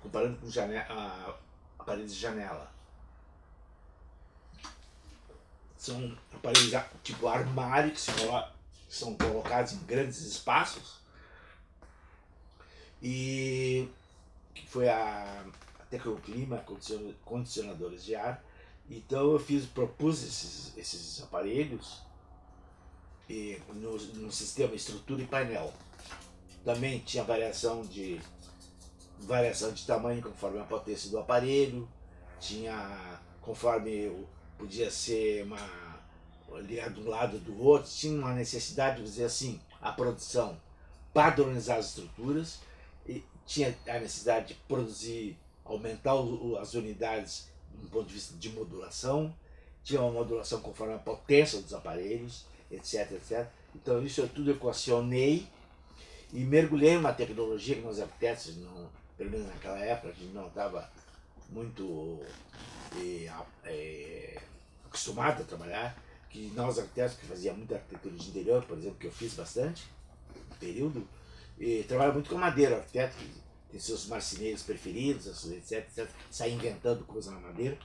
comparando com aparelhos de janela. São aparelhos tipo armário que são colocados em grandes espaços, e que foi a Tecnoclima, condicionadores de ar. Então eu propus esses aparelhos no sistema estrutura e painel. Também tinha variação de tamanho conforme a potência do aparelho, conforme podia ser ligado de um lado do outro, tinha uma necessidade de dizer assim, a produção padronizar as estruturas, e tinha a necessidade de produzir, aumentar as unidades do ponto de vista de modulação, tinha uma modulação conforme a potência dos aparelhos, etc, etc. Então isso eu tudo equacionei e mergulhei em uma tecnologia que nós arquitetos, pelo menos naquela época, a gente não estava muito acostumado a trabalhar, que nós arquitetos que fazia muita arquitetura de interior, por exemplo, que eu fiz bastante, um período, trabalha muito com madeira, o arquiteto tem seus marceneiros preferidos, etc, etc, sai inventando coisa na madeira,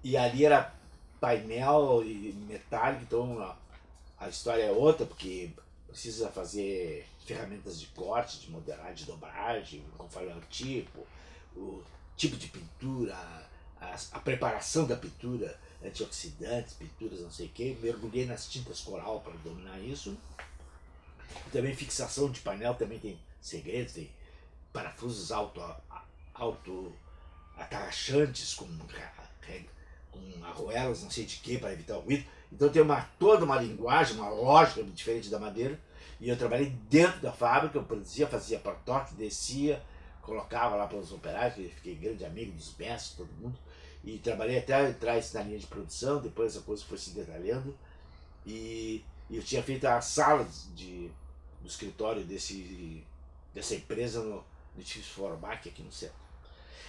e ali era painel e metálico, então a história é outra, porque precisa fazer ferramentas de corte, de modelagem, de dobragem, conforme o tipo de pintura, a preparação da pintura, antioxidantes, pinturas, não sei o que. Mergulhei nas tintas coral para dominar isso. E também fixação de painel também tem segredos, tem parafusos auto-atarrachantes com arruelas, não sei de que, para evitar o ruído. Então tem toda uma linguagem, uma lógica diferente da madeira. E eu trabalhei dentro da fábrica, eu produzia, fazia protótipo, descia, colocava lá para os operários, que fiquei grande amigo dos mestres, todo mundo. E trabalhei até entrar na linha de produção, depois a coisa foi se detalhando. E eu tinha feito a sala do escritório dessa empresa no edifício Formac, aqui no centro.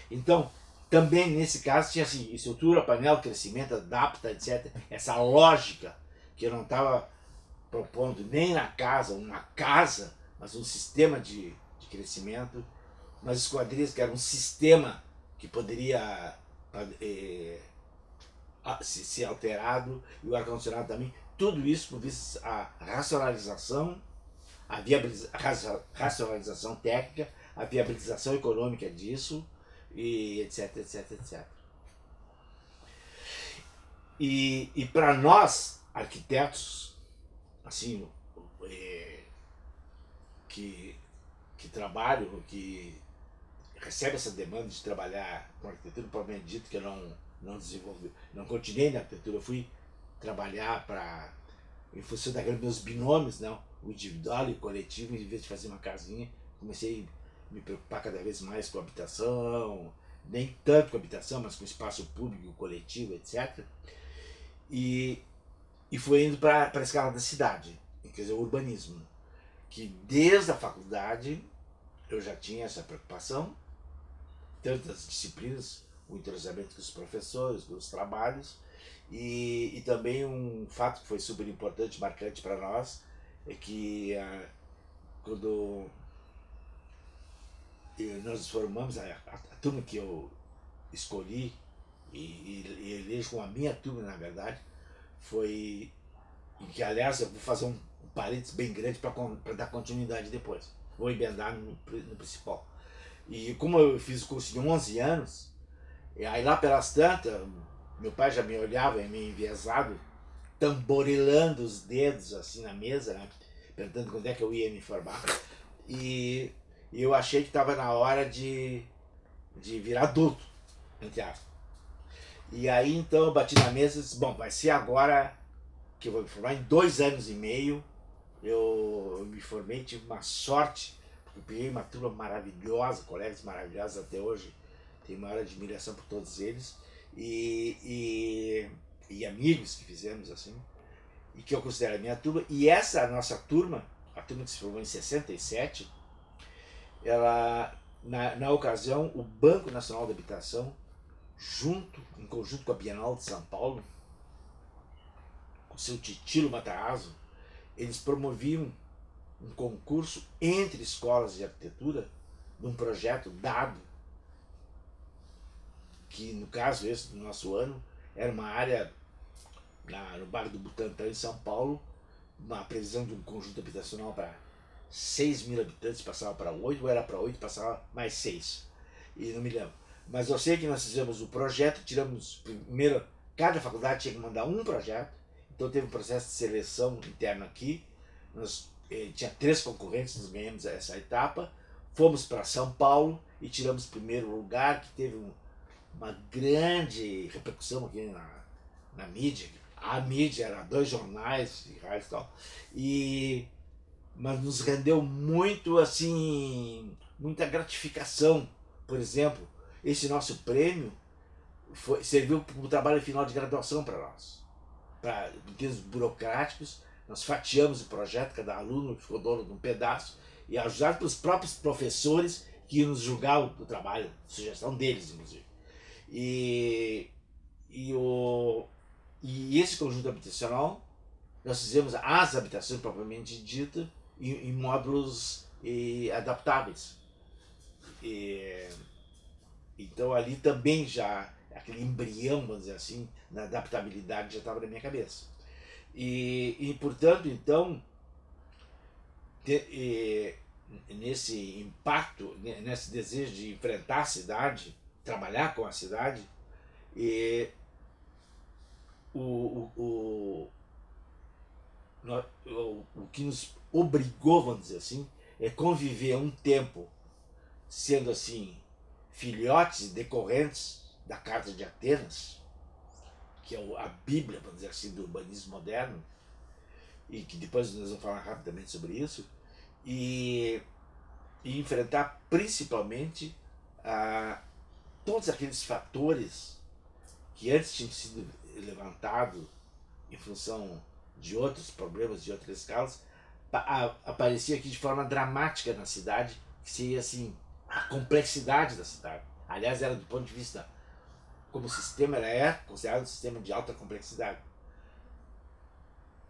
Então, também nesse caso tinha assim, estrutura, painel, crescimento, adapta, etc. Essa lógica que eu não estava propondo nem na casa, uma casa, mas um sistema de crescimento, umas esquadrias que era um sistema que poderia ser alterado, e o ar-condicionado também, tudo isso por vista a racionalização, racionalização técnica, a viabilização econômica disso, e etc, etc, etc. E para nós, arquitetos, assim, que trabalham, que recebem essa demanda de trabalhar com arquitetura, propriamente dito, que eu não desenvolvi, não continuei na arquitetura, eu fui trabalhar em função daqueles meus binômios, não, o individual e o coletivo, em vez de fazer uma casinha, comecei a me preocupar cada vez mais com a habitação, nem tanto com a habitação, mas com o espaço público, coletivo, etc. E foi indo para a escala da cidade, quer dizer, o urbanismo, que desde a faculdade eu já tinha essa preocupação, tanto das disciplinas, o entrosamento com os professores, com os trabalhos, e também um fato que foi super importante, marcante para nós, é que quando nós nos formamos, a turma que eu escolhi e elejo com a minha turma, na verdade, foi em que, aliás, eu vou fazer um parênteses bem grande para dar continuidade depois. Vou emendar no principal. E como eu fiz o curso de 11 anos, e aí lá pelas tantas, meu pai já me olhava meio enviesado, tamborilando os dedos assim na mesa, né, perguntando quando é que eu ia me formar. E eu achei que estava na hora de virar adulto, entre aspas. E aí então eu bati na mesa e disse, bom, vai ser agora que eu vou me formar, em 2 anos e meio. Eu me formei, tive uma sorte, porque eu peguei uma turma maravilhosa, colegas maravilhosos até hoje, tenho maior admiração por todos eles, e amigos que fizemos assim, e que eu considero a minha turma. E essa nossa turma, a turma que se formou em 67, ela, na ocasião, o Banco Nacional de Habitação, em conjunto com a Bienal de São Paulo, com seu Titilo Matarazzo, eles promoviam um concurso entre escolas de arquitetura num projeto dado, que no caso esse do nosso ano era uma área no bairro do Butantã, em São Paulo, uma previsão de um conjunto habitacional para 6.000 habitantes, passava para 8, ou era para 8, passava mais 6, e não me lembro. Mas eu sei que nós fizemos o projeto, tiramos primeiro, cada faculdade tinha que mandar um projeto, então teve um processo de seleção interno aqui, nós tinha 3 concorrentes, nós ganhamos essa etapa, fomos para São Paulo e tiramos primeiro lugar, que teve uma grande repercussão aqui na mídia. A mídia era 2 jornais e rádios e tal, mas nos rendeu muito, assim, muita gratificação. Por exemplo, esse nosso prêmio serviu como trabalho final de graduação para nós. Em termos burocráticos, nós fatiamos o projeto, cada aluno ficou dono de um pedaço, e ajudado pelos próprios professores que iam nos julgar o trabalho, sugestão deles, inclusive. E esse conjunto habitacional, nós fizemos as habitações propriamente dita em módulos adaptáveis. Então ali também já, aquele embrião, vamos dizer assim, na adaptabilidade já estava na minha cabeça. Portanto, então, nesse impacto, nesse desejo de enfrentar a cidade, trabalhar com a cidade, o que nos obrigou, vamos dizer assim, é conviver um tempo sendo assim filhotes decorrentes da Carta de Atenas, que é a Bíblia, vamos dizer assim, do urbanismo moderno, e que depois nós vamos falar rapidamente sobre isso, e enfrentar principalmente todos aqueles fatores que antes tinham sido levantados em função de outros problemas, de outras escalas, aparecia aqui de forma dramática na cidade, que seria assim, a complexidade da cidade. Aliás, era do ponto de vista, como sistema, ela é considerado um sistema de alta complexidade.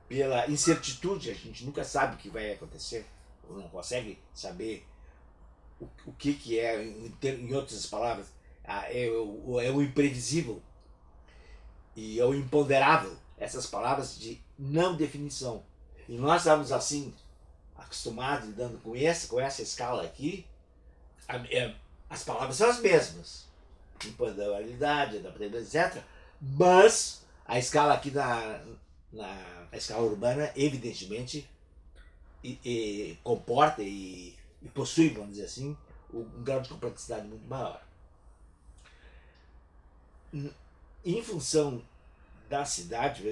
Pela incertitude, a gente nunca sabe o que vai acontecer, ou não consegue saber o que é, em outras palavras, é o imprevisível e é o imponderável, essas palavras de não definição. E nós estamos assim, acostumados lidando com essa escala aqui, as palavras são as mesmas, imponderabilidade, adaptabilidade, etc. Mas a escala aqui na escala urbana, evidentemente, comporta e possui, vamos dizer assim, um grau de complexidade muito maior. Em função da cidade,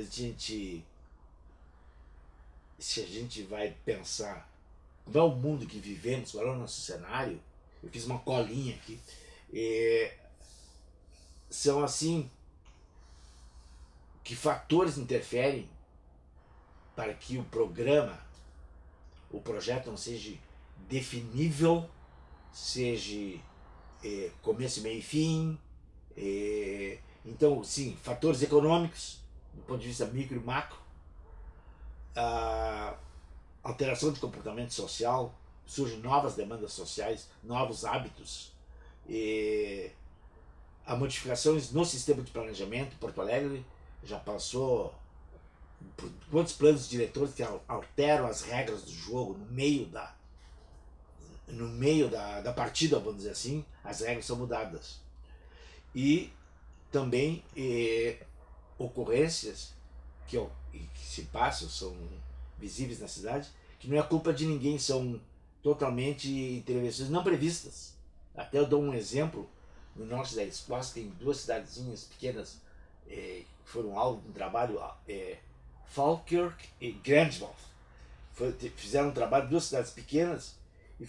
se a gente vai pensar qual é o mundo que vivemos, qual é o nosso cenário, eu fiz uma colinha aqui, são assim, que fatores interferem para que o projeto não seja definível, seja começo, meio e fim. Então, sim, fatores econômicos, do ponto de vista micro e macro, a alteração de comportamento social, surgem novas demandas sociais, novos hábitos, há modificações no sistema de planejamento. Porto Alegre já passou por quantos planos diretores que alteram as regras do jogo no meio da partida, vamos dizer assim, as regras são mudadas. E também ocorrências que se passam, são visíveis na cidade, que não é culpa de ninguém, são totalmente intervenções não previstas. Até eu dou um exemplo, no norte da Escócia tem duas cidadezinhas pequenas que foram alvo de um trabalho, Falkirk e Grangemouth. Fizeram um trabalho, duas cidades pequenas, e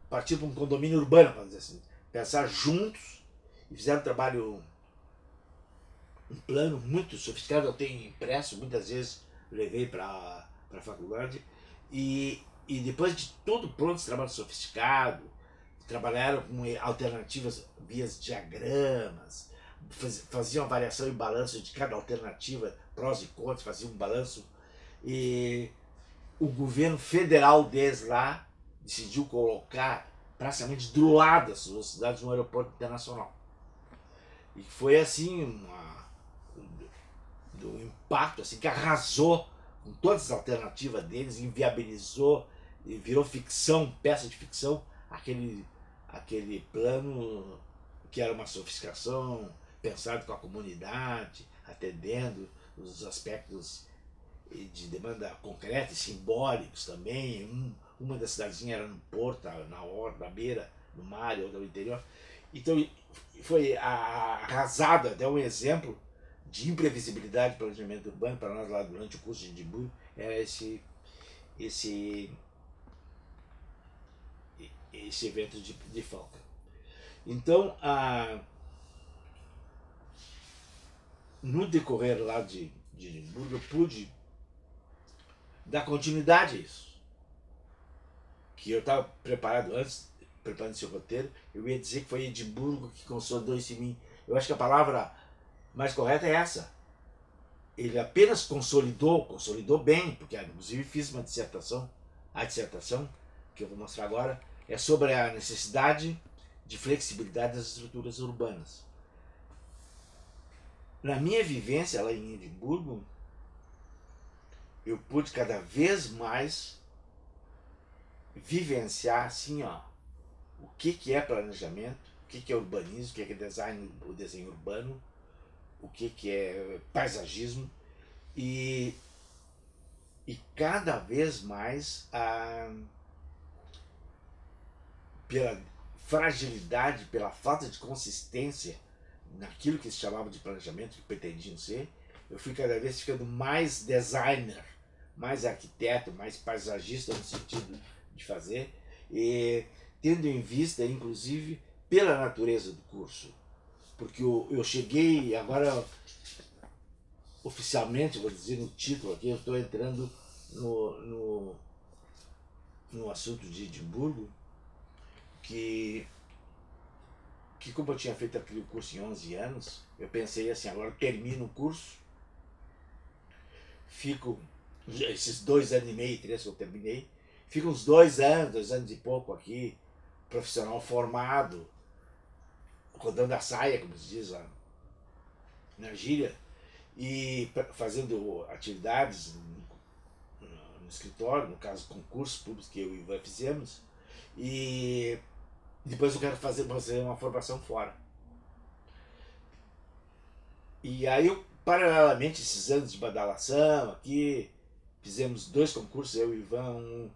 partir para um condomínio urbano, vamos dizer assim, pensar juntos, e fizeram um trabalho, um plano muito sofisticado. Eu tenho impresso, muitas vezes levei para a faculdade, e depois de tudo pronto, esse trabalho sofisticado, trabalharam com alternativas via diagramas, faziam avaliação e balanço de cada alternativa, prós e contras, faziam um balanço, e o governo federal deles lá decidiu colocar praticamente do lado das suas cidades um aeroporto internacional. E foi assim um impacto assim, que arrasou com todas as alternativas deles, inviabilizou e virou ficção, peça de ficção, aquele plano que era uma sofisticação, pensado com a comunidade, atendendo os aspectos de demanda concreta e simbólicos também. Uma das cidadezinhas era no porto, na orla, na beira do mar, outra no interior. Então foi arrasado, até um exemplo de imprevisibilidade do planejamento urbano para nós lá durante o curso de Edimburgo, era esse evento de Falca. Então, no decorrer lá de Edimburgo, eu pude dar continuidade a isso. Que eu estava preparando antes, preparando esse roteiro, eu ia dizer que foi Edimburgo que consolidou isso em mim. Eu acho que a palavra mais correta é essa. Ele apenas consolidou bem, porque inclusive fiz uma dissertação, a dissertação, que eu vou mostrar agora, é sobre a necessidade de flexibilidade das estruturas urbanas. Na minha vivência lá em Edimburgo, eu pude cada vez mais vivenciar assim, o que é planejamento, o que é urbanismo, o que é design, o desenho urbano, o que é paisagismo, e cada vez mais pela fragilidade, pela falta de consistência naquilo que se chamava de planejamento, que pretendiam ser, eu fui cada vez ficando mais designer, mais arquiteto, mais paisagista no sentido de fazer, e tendo em vista, inclusive, pela natureza do curso. Porque eu cheguei, agora, oficialmente, vou dizer no título aqui, eu estou entrando no assunto de Edimburgo, que que como eu tinha feito aquele curso em 11 anos, eu pensei assim, agora eu termino o curso, fico esses 2 anos e meio, 3 que eu terminei, fico uns 2 anos e pouco aqui, profissional formado, rodando a saia, como se diz lá na gíria, e fazendo atividades no escritório, no caso concursos públicos que eu e o Ivan fizemos, e depois eu quero fazer uma formação fora. E aí, paralelamente, esses anos de badalação aqui, fizemos 2 concursos, eu e o Ivan,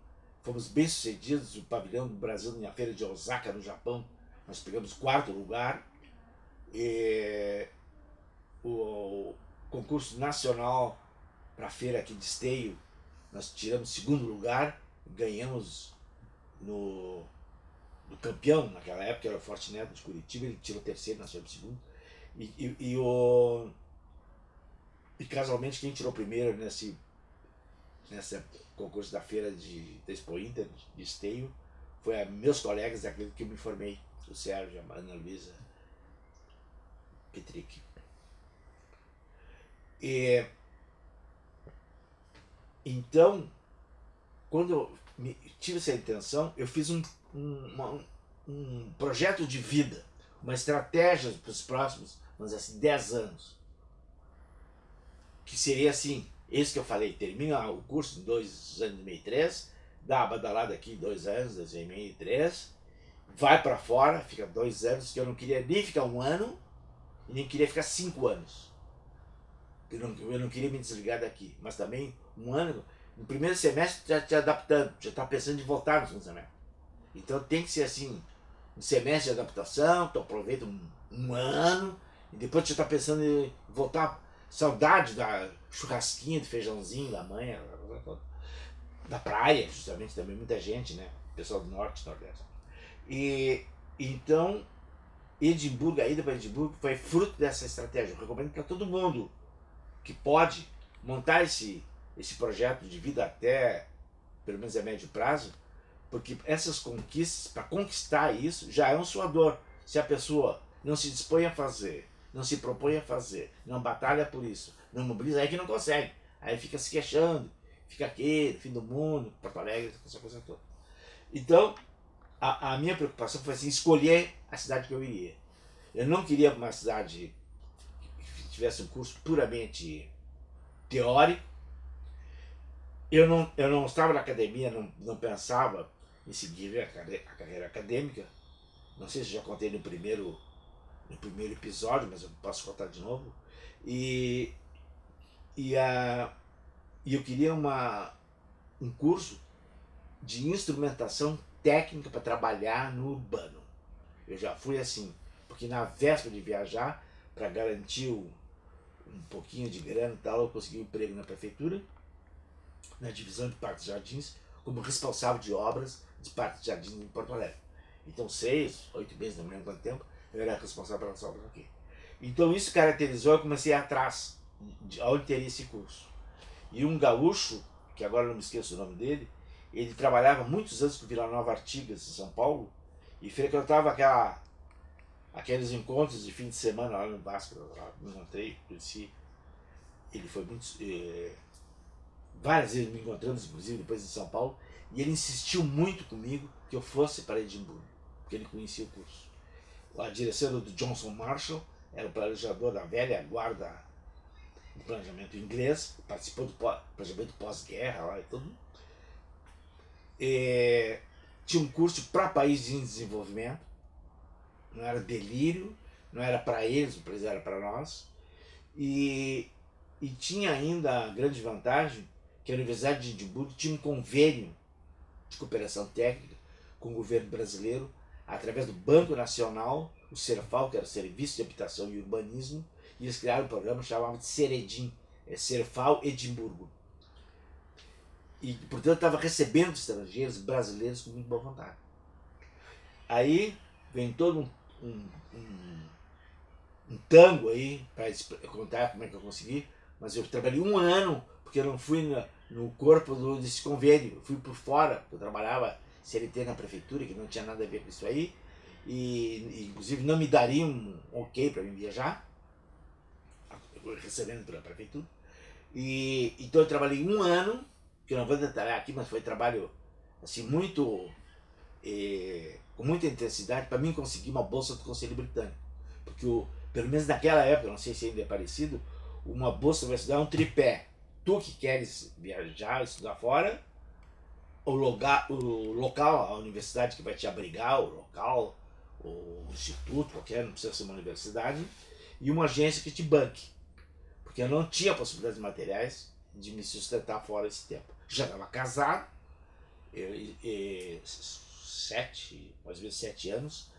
fomos bem sucedidos, o pavilhão do Brasil na feira de Osaka, no Japão, nós pegamos 4º lugar, e o concurso nacional para a feira aqui de Esteio, nós tiramos 2º lugar, ganhamos no campeão, naquela época era o Forte Neto de Curitiba, ele tirou 3º, nós tiramos 2º, e casualmente quem tirou primeiro nesse concurso da feira da Expo Inter de Esteio foi meus colegas daquele que eu me formei, o Sérgio, a Ana Luísa Petric. Então, quando eu tive essa intenção, eu fiz um projeto de vida, uma estratégia para os próximos, vamos dizer assim, 10 anos. Que seria assim, esse que eu falei, termina o curso em 2 anos e meio, 3, dá a badalada aqui 2 anos, 2 anos e meio, 3, vai para fora, fica 2 anos, que eu não queria nem ficar 1 ano, e nem queria ficar 5 anos. Eu não queria me desligar daqui, mas também 1 ano, no primeiro semestre já te adaptando, já está pensando em voltar no segundo semestre. Então tem que ser assim, um semestre de adaptação, tu aproveita um ano, e depois tu já está pensando em voltar, saudade da churrasquinha, do feijãozinho, da mãe, da praia, justamente, também muita gente, né? Pessoal do norte, nordeste. E então, Edimburgo, a ida para Edimburgo foi fruto dessa estratégia. Eu recomendo para todo mundo que pode montar esse projeto de vida até, pelo menos a médio prazo, porque essas conquistas, para conquistar isso, já é um suador. Se a pessoa não se dispõe a fazer, não se propõe a fazer, não batalha por isso, não mobiliza, aí que não consegue. Aí fica se queixando, fica aqui, fim do mundo, Porto Alegre, essa coisa toda. Então, a minha preocupação foi assim, escolher a cidade que eu iria. Eu não queria uma cidade que tivesse um curso puramente teórico. Eu não estava na academia, não pensava em seguir a carreira acadêmica. Não sei se já contei no primeiro episódio, mas eu posso contar de novo. E eu queria um curso de instrumentação técnica para trabalhar no urbano. Eu já fui assim, porque na véspera de viajar, para garantir um pouquinho de grana e tal, eu consegui um emprego na prefeitura, na divisão de Parques e Jardins, como responsável de obras de Parques e Jardins em Porto Alegre. Então 6, 8 meses, não me lembro quanto tempo, eu era responsável pelas obras aqui. Então isso caracterizou, eu comecei a ir atrás de onde teria esse curso. E um gaúcho, que agora não me esqueço o nome dele, ele trabalhava muitos anos com Vila Nova Artigas, em São Paulo, e frequentava aqueles encontros de fim de semana lá no Vasco, lá me encontrei, conheci. Ele foi muito... várias vezes me encontramos, inclusive depois em São Paulo, e ele insistiu muito comigo que eu fosse para Edimburgo, porque ele conhecia o curso. A direção do Johnson Marshall, era o planejador da velha guarda do planejamento inglês, participou do planejamento pós-guerra lá e tudo. Tinha um curso para países em desenvolvimento, não era delírio, não era para eles, era para nós. E tinha ainda a grande vantagem que a Universidade de Edimburgo tinha um convênio de cooperação técnica com o governo brasileiro, através do Banco Nacional, o Serfal, que era o Serviço de Habitação e Urbanismo, e eles criaram um programa chamado de Seredim, Serfal Edimburgo. E, portanto, estava recebendo estrangeiros brasileiros com muito boa vontade. Aí vem todo um tango aí, para contar como é que eu consegui, mas eu trabalhei 1 ano, porque eu não fui no corpo desse convênio, eu fui por fora, eu trabalhava CLT na prefeitura, que não tinha nada a ver com isso aí, inclusive não me dariam um ok para mim viajar, recebendo pela prefeitura. Então eu trabalhei um ano, que eu não vou detalhar aqui, mas foi trabalho assim, muito, com muita intensidade para mim conseguir uma bolsa do Conselho Britânico. Porque, pelo menos naquela época, não sei se ainda é parecido, uma bolsa vai estudar um tripé. Tu que queres viajar, estudar fora, o local, a universidade que vai te abrigar, o local, o instituto, qualquer, não precisa ser uma universidade, e uma agência que te banque. Porque eu não tinha possibilidades materiais de me sustentar fora esse tempo. Já estava casado, mais ou menos 7 anos,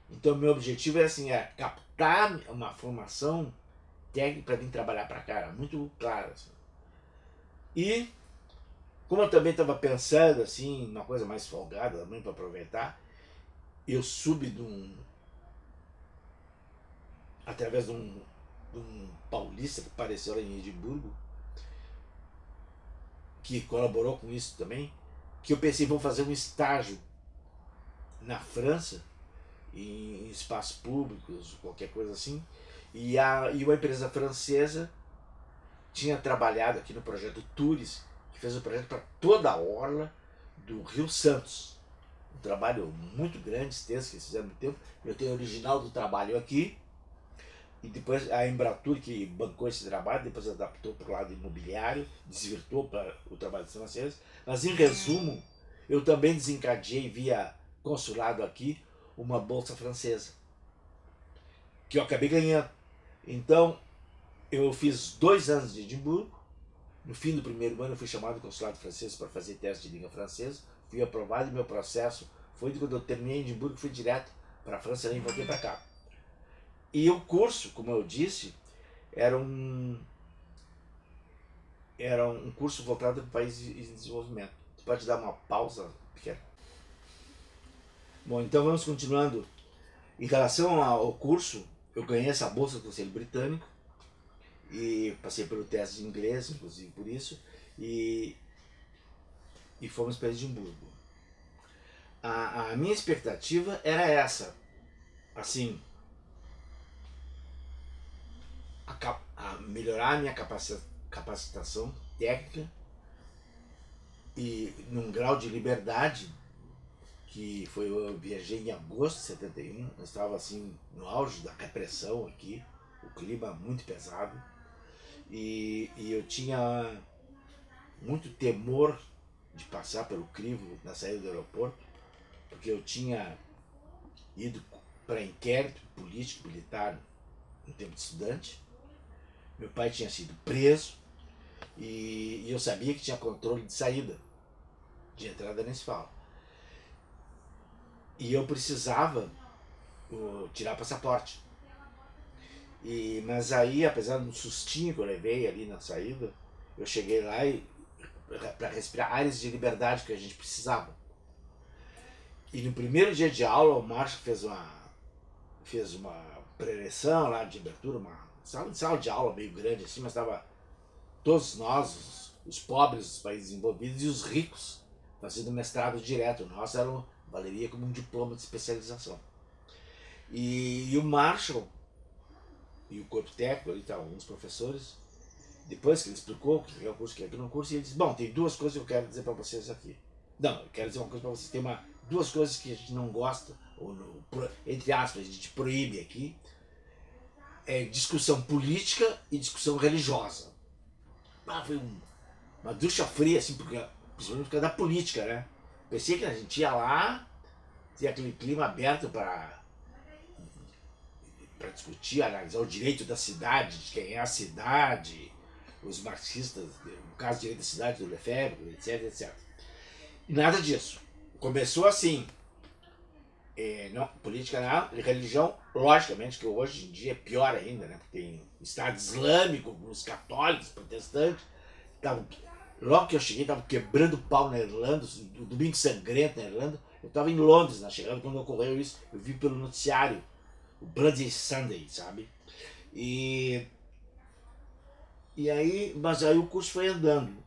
então meu objetivo é assim, captar uma formação técnica para vir trabalhar para cá, era muito claro. Assim. E como eu também estava pensando assim, uma coisa mais folgada também para aproveitar, eu subi através de um paulista que apareceu lá em Edimburgo, que colaborou com isso também, que eu pensei, vou fazer um estágio na França, em espaços públicos, qualquer coisa assim, e uma empresa francesa tinha trabalhado aqui no projeto Tours, que fez um projeto para toda a orla do Rio Santos. Um trabalho muito grande, extenso, que eles fizeram no tempo. Eu tenho o original do trabalho aqui, e depois a Embratur, que bancou esse trabalho, depois adaptou para o lado imobiliário, desvirtuou para o trabalho dos franceses. Mas, em resumo, eu também desencadeei via consulado aqui uma bolsa francesa, que eu acabei ganhando. Então, eu fiz 2 anos de Edimburgo. No fim do primeiro ano, eu fui chamado do consulado francês para fazer teste de língua francesa. Fui aprovado e meu processo foi de quando eu terminei em Edimburgo, fui direto para a França e voltei para cá. E o curso, como eu disse, era um curso voltado para países em desenvolvimento. Você pode dar uma pausa pequena? Bom, então vamos continuando. Em relação ao curso, eu ganhei essa bolsa do Conselho Britânico e passei pelo teste de inglês, inclusive por isso, e fomos para Edimburgo. A minha expectativa era essa, assim, a melhorar a minha capacitação técnica e num grau de liberdade, que foi, eu viajei em agosto de 71, eu estava assim no auge da repressão aqui, o clima muito pesado, e eu tinha muito temor de passar pelo crivo na saída do aeroporto, porque eu tinha ido para inquérito político militar no tempo de estudante. Meu pai tinha sido preso e eu sabia que tinha controle de saída, de entrada nem se fala. E eu precisava tirar passaporte. Mas aí, apesar do sustinho que eu levei ali na saída, eu cheguei lá para respirar áreas de liberdade que a gente precisava. E no primeiro dia de aula, o Marshall fez uma preleção lá de abertura, uma sala de aula meio grande assim, mas estava todos nós, os pobres dos países envolvidos e os ricos, fazendo mestrado direto. O nosso valeria como um diploma de especialização. E o Marshall e o corpo técnico, ali estavam alguns professores, depois que ele explicou o que é o curso, o que é o curso, ele disse, bom, tem 2 coisas que eu quero dizer para vocês aqui. Não, eu quero dizer uma coisa para vocês, tem 2 coisas que a gente não gosta, ou entre aspas, a gente proíbe aqui, é discussão política e discussão religiosa. Foi uma ducha fria, assim, principalmente por causa da política, né? Pensei que a gente ia lá, tinha aquele clima aberto para discutir, analisar o direito da cidade, de quem é a cidade, os marxistas, no caso, direito da cidade, do Lefebvre, etc, etc. E nada disso. Começou assim, não, política não, e religião, logicamente, que hoje em dia é pior ainda, né? Porque tem Estado Islâmico, os católicos, protestantes, logo que eu cheguei, estavam quebrando pau na Irlanda, o Domingo Sangrento na Irlanda. Eu estava em Londres na chegada quando ocorreu isso, eu vi pelo noticiário, o Bloody Sunday, sabe? Mas aí o curso foi andando.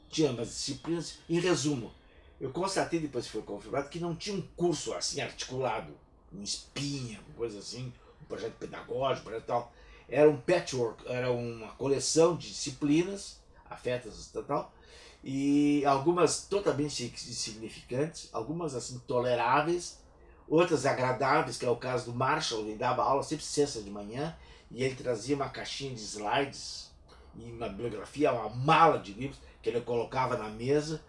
Tinha umas disciplinas, em resumo, Eu constatei depois que foi confirmado que não tinha um curso assim articulado, um espinha, coisa assim, um projeto pedagógico, um projeto tal. Era um patchwork, era uma coleção de disciplinas afetas e tal, e algumas totalmente insignificantes, algumas assim toleráveis, outras agradáveis, que é o caso do Marshall. Ele dava aula sempre sexta de manhã e ele trazia uma caixinha de slides e uma bibliografia, uma mala de livros que ele colocava na mesa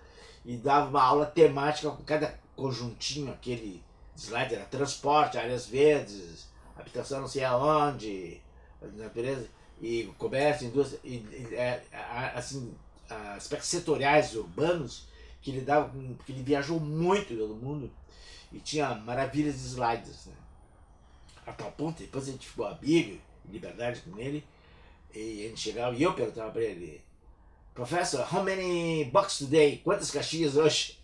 e dava uma aula temática com cada conjuntinho. Aquele slide era transporte, áreas verdes, habitação não sei aonde, natureza e comércio, indústria, assim, aspectos setoriais urbanos que ele dava, porque ele viajou muito pelo mundo e tinha maravilhas de slides, né? A tal ponto, depois a gente ficou amigo, em liberdade com ele, e ele chegava e eu perguntava para ele: Professor, how many bucks today? Quantas caixinhas hoje?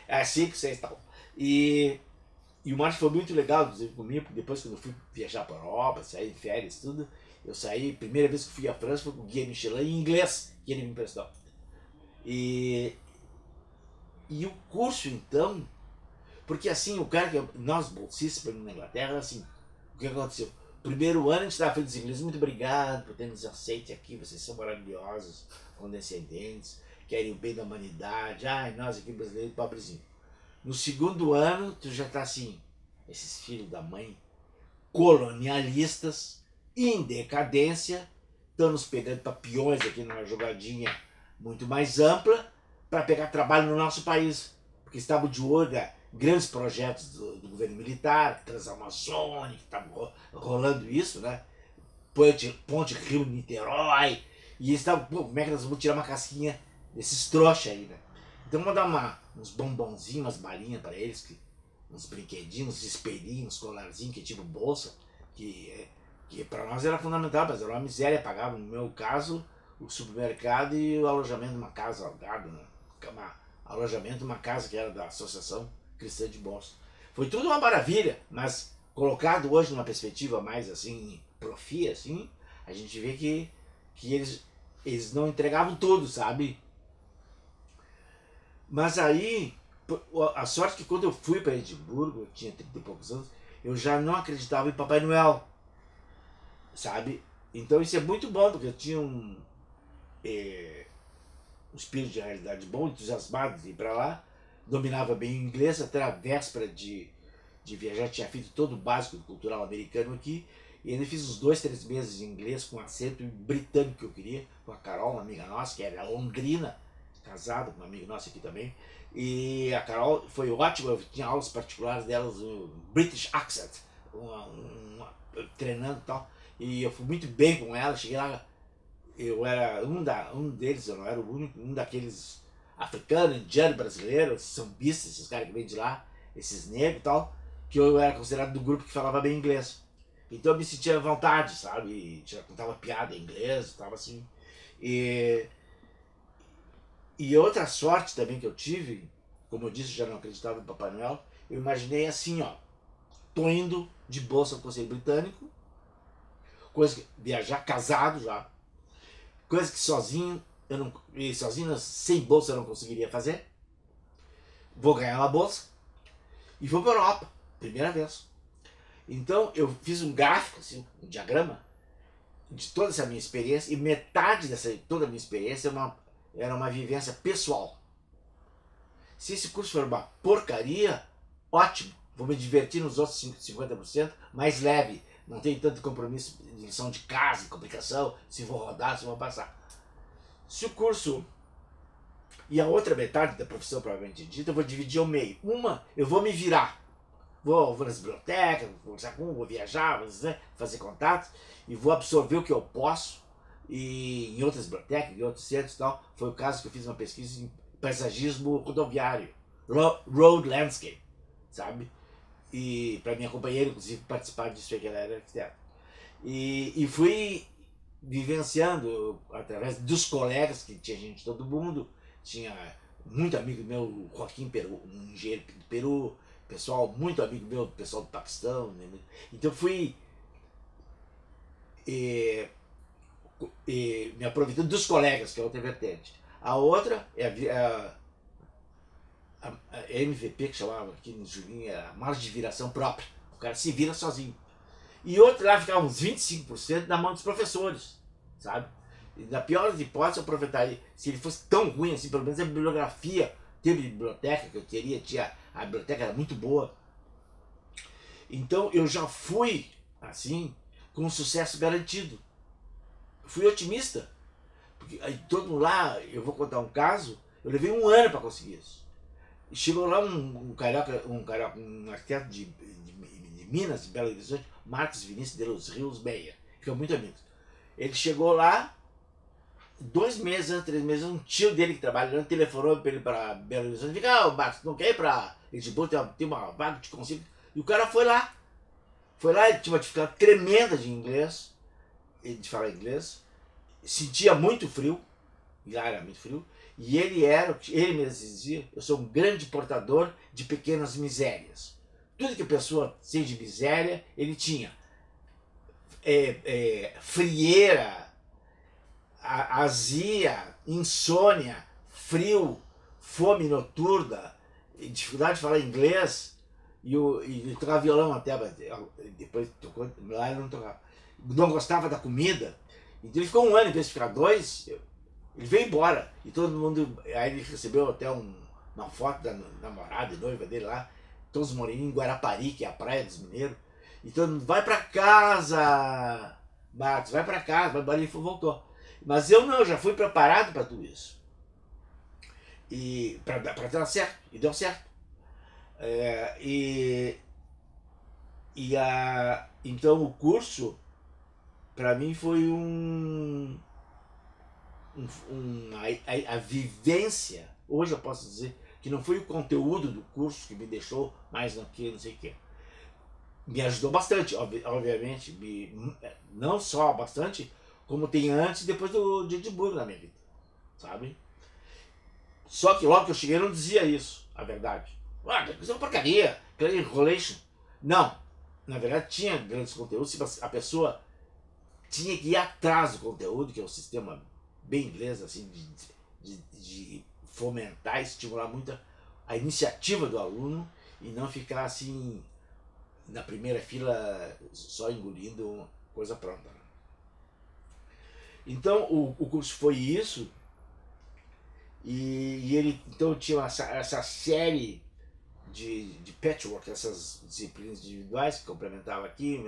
É 5, 6 e tal. E o Márcio foi muito legal, inclusive, comigo, porque depois, quando eu fui viajar para a Europa, sair em férias e tudo, eu saí, primeira vez que fui à França foi com o Guia Michelin em inglês, que ele me emprestou. E o curso, então, porque assim, o cara que nós bolsistas para mim na Inglaterra, assim, o que aconteceu? Primeiro ano a gente estava falando em inglês: muito obrigado por ter nos aceite aqui, vocês são maravilhosos, condescendentes, querem o bem da humanidade, ai, nós aqui brasileiros, pobrezinho. No segundo ano, tu já tá assim, esses filhos da mãe, colonialistas, em decadência, estão nos pegando para peões aqui numa jogadinha muito mais ampla, para pegar trabalho no nosso país, porque estavam de olho a grandes projetos do governo militar, Transamazônica, estava rolando isso, né? Ponte Rio-Niterói, e eles estavam, pô, como é que nós vamos tirar uma casquinha desses trouxas aí, né? Então vamos dar uns bombonzinhos, umas balinhas para eles, uns brinquedinhos, uns espelhinhos, uns colarzinhos, que é tipo bolsa, que para nós era fundamental, mas era uma miséria. Pagava, no meu caso, o supermercado e o alojamento de uma casa alugada, né? Alojamento de uma casa que era da Associação Cristã de Boston. Foi tudo uma maravilha, mas colocado hoje numa perspectiva mais assim, profia, assim, a gente vê que eles não entregavam tudo, sabe? Mas aí, a sorte que quando eu fui para Edimburgo, eu tinha 30 e poucos anos, eu já não acreditava em Papai Noel, sabe? Então isso é muito bom, porque eu tinha um espírito de realidade bom, entusiasmado de ir para lá, dominava bem o inglês, até a véspera de viajar tinha feito todo o básico cultural americano aqui, e ainda fiz uns 2, 3 meses de inglês com acento britânico que eu queria, com a Carol, uma amiga nossa, que era londrina, casada com uma amiga nossa aqui também. E a Carol foi ótima, eu tinha aulas particulares delas, o British Accent, treinando e tal. E eu fui muito bem com ela, cheguei lá, eu era um deles, eu não era o único, um daqueles africanos, indianos, brasileiros, sambistas, esses caras que vêm de lá, esses negros e tal, que eu era considerado do grupo que falava bem inglês. Então eu me sentia à vontade, sabe? Já contava piada em inglês, tava assim. E outra sorte também que eu tive, como eu disse, já não acreditava em Papai Noel, eu imaginei assim, ó, tô indo de bolsa ao Conselho Britânico, coisa que, viajar casado já, coisa que sozinho, sem bolsa eu não conseguiria fazer, vou ganhar uma bolsa e vou para a Europa, primeira vez. Então eu fiz um gráfico, assim, um diagrama de toda essa minha experiência, e metade toda a minha experiência era uma vivência pessoal. Se esse curso for uma porcaria, ótimo, vou me divertir nos outros 50%, mais leve, não tenho tanto compromisso de lição de casa, de complicação, se vou rodar, se vou passar. Se o curso e a outra metade da profissão, provavelmente dita, eu vou dividir ao meio. Uma, eu vou me virar. Vou nas bibliotecas, vou conversar com um, vou viajar, fazer contatos, e vou absorver o que eu posso, e em outras bibliotecas, em outros centros e tal. Foi o caso que eu fiz uma pesquisa em paisagismo rodoviário, road landscape, sabe? E para minha companheira, inclusive, participar disso, que ela era arquiteta. E fui vivenciando, através dos colegas, que tinha gente de todo mundo, tinha muito amigo meu, o Joaquim Peru, um engenheiro do Peru, pessoal, muito amigo meu, pessoal do Paquistão, né? Então fui me aproveitando dos colegas, que é outra vertente. A outra é a MVP, que chamava aqui no Julinho, era margem de viração própria. O cara se vira sozinho. E outro lá ficava uns 25% na mão dos professores, sabe? E na pior das hipóteses, eu aproveitaria, se ele fosse tão ruim assim, pelo menos a bibliografia, teve biblioteca que eu queria, a biblioteca era muito boa. Então eu já fui, assim, com um sucesso garantido. Fui otimista. Porque aí todo mundo lá, eu vou contar um caso, eu levei um ano para conseguir isso. E chegou lá um arquiteto de Minas, de Belo Horizonte, Marcos Vinícius de los Rios Meia, ficam muito amigos. Ele chegou lá, 2 meses, 3 meses, um tio dele que trabalha lá telefonou para ele para Belo Horizonte, fica, Marcos, não quer ir para Lisboa, tem uma vaga que te consigo. E o cara foi lá. Foi lá, ele tinha uma dificuldade tremenda de inglês, de falar inglês, sentia muito frio, lá era muito frio, e ele mesmo dizia, eu sou um grande portador de pequenas misérias. Tudo que a pessoa tem de miséria, ele tinha. Frieira, azia, insônia, frio, fome noturna, dificuldade de falar inglês, e tocava violão até, depois tocou, lá ele não tocava. Não gostava da comida, então ele ficou um ano, em vez de ficar 2, ele veio embora. E todo mundo, aí ele recebeu até uma foto da namorada e noiva dele lá, todos moreninhos em Guarapari, que é a praia dos mineiros. E todo mundo, vai pra casa, Marcos, vai pra casa, vai embora, e ele voltou. Mas eu não, eu já fui preparado para tudo isso. E para dar certo, e deu certo. Então o curso, para mim, foi a vivência. Hoje eu posso dizer que não foi o conteúdo do curso que me deixou mais naquilo, não sei o quê. Me ajudou bastante, obviamente, não só bastante, como tem antes e depois de Edimburgo na minha vida, sabe? Só que logo que eu cheguei eu não dizia isso, a verdade. Isso é uma porcaria, aquela enrolation. Não, na verdade tinha grandes conteúdos, a pessoa tinha que ir atrás do conteúdo, que é um sistema bem inglês, assim, de fomentar e estimular muito a iniciativa do aluno e não ficar assim na primeira fila só engolindo coisa pronta. Então o curso foi isso, e ele então tinha essa série de patchwork, essas disciplinas individuais que complementavam aqui,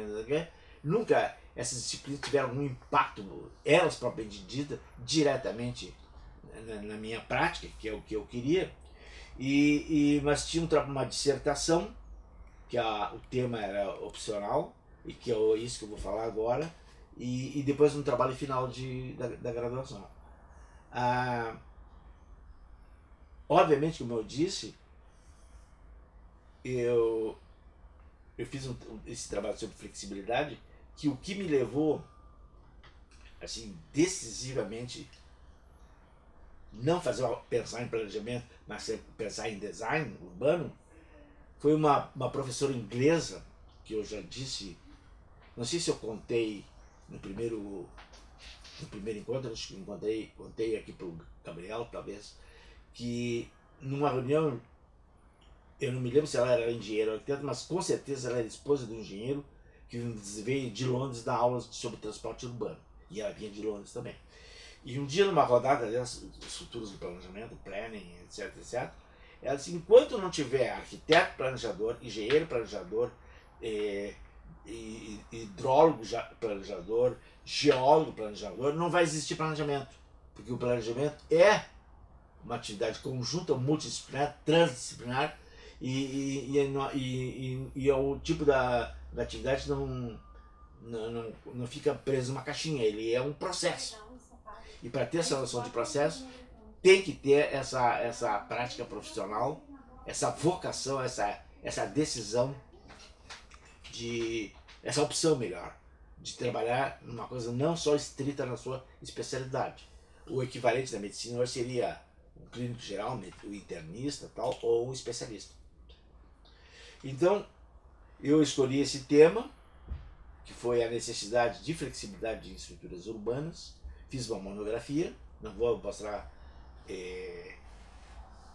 nunca essas disciplinas tiveram um impacto, elas propriamente ditas, diretamente na minha prática, que é o que eu queria, mas tinha uma dissertação, que o tema era opcional, e que é isso que eu vou falar agora, e depois um trabalho final da graduação. Obviamente, como eu disse, eu fiz esse trabalho sobre flexibilidade, que o que me levou assim decisivamente não pensar em planejamento, mas pensar em design urbano, foi uma professora inglesa, que eu já disse, não sei se eu contei no primeiro encontro, acho que contei aqui para o Gabriel, talvez, que numa reunião, eu não me lembro se ela era engenheira ou arquiteta, mas com certeza ela era esposa de um engenheiro que veio de Londres dar aulas sobre transporte urbano. E ela vinha de Londres também. E um dia, numa rodada dessas, estruturas de planejamento, planning, etc, etc, ela disse, enquanto não tiver arquiteto planejador, engenheiro planejador, hidrólogo planejador, geólogo planejador, não vai existir planejamento. Porque o planejamento é uma atividade conjunta, multidisciplinar, transdisciplinar, e é o tipo da atividade não fica preso numa caixinha, ele é um processo. E para ter essa noção de processo, tem que ter essa prática profissional, essa vocação, essa decisão, essa opção melhor, de trabalhar numa coisa não só estrita na sua especialidade. O equivalente da medicina hoje seria o clínico geral, o internista, tal, ou o especialista. Então, eu escolhi esse tema, que foi a necessidade de flexibilidade em estruturas urbanas. Fiz uma monografia, não vou mostrar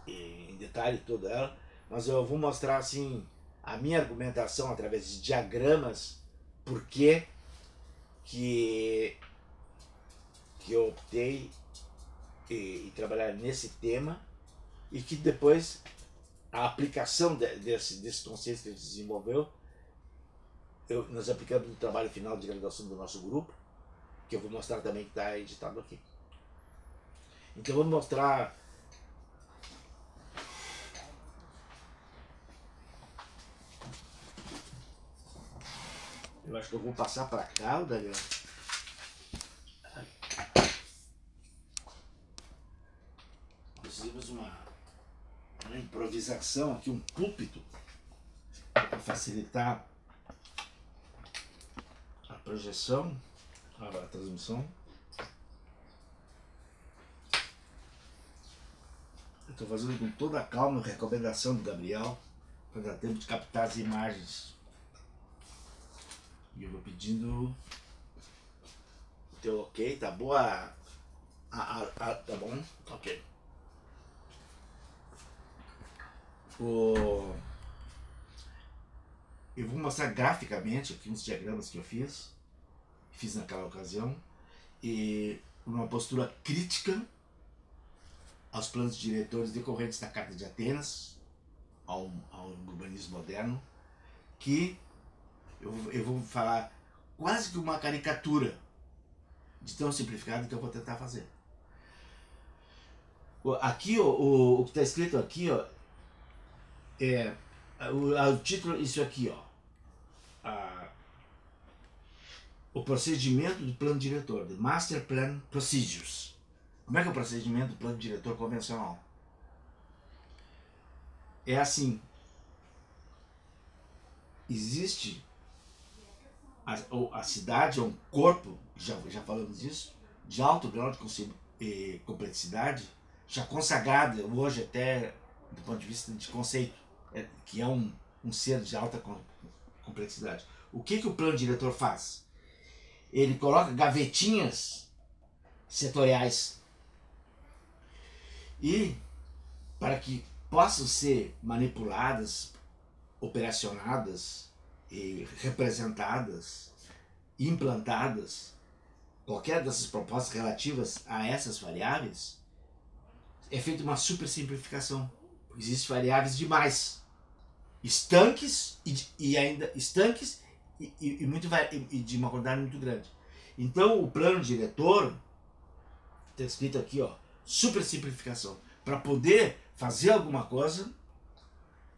em detalhe toda ela, mas eu vou mostrar assim a minha argumentação através de diagramas, por que eu optei em trabalhar nesse tema, e que depois a aplicação desse conceito que ele desenvolveu, nós aplicamos no trabalho final de graduação do nosso grupo, que eu vou mostrar também, que está editado aqui. Então vamos mostrar. Eu acho que eu vou passar para cá, Daniel. Fizemos uma improvisação aqui, um púlpito, para facilitar a projeção, a transmissão. Eu estou fazendo com toda a calma, a recomendação do Gabriel, para dar tempo de captar as imagens. E eu vou pedindo o teu ok, tá boa? Tá bom? Ok. Eu vou mostrar graficamente aqui uns diagramas que eu fiz naquela ocasião, e uma postura crítica aos planos diretores decorrentes da Carta de Atenas, ao urbanismo moderno, que eu vou falar quase que uma caricatura de tão simplificado que eu vou tentar fazer. Aqui, o que está escrito aqui, ó, o título, isso aqui, ó, o procedimento do plano diretor, the Master Plan Procedures. Como é que é o procedimento do plano diretor convencional? É assim, existe a cidade é um corpo, já falamos disso, de alto grau de complexidade, já consagrada hoje até do ponto de vista de conceito, que é um ser de alta complexidade. O que o plano diretor faz? Ele coloca gavetinhas setoriais, e para que possam ser manipuladas, operacionadas, e representadas, implantadas, qualquer dessas propostas relativas a essas variáveis, é feita uma super simplificação. Existem variáveis demais, estanques e ainda estanques e de uma quantidade muito grande. Então o plano diretor está escrito aqui, ó, super simplificação, para poder fazer alguma coisa,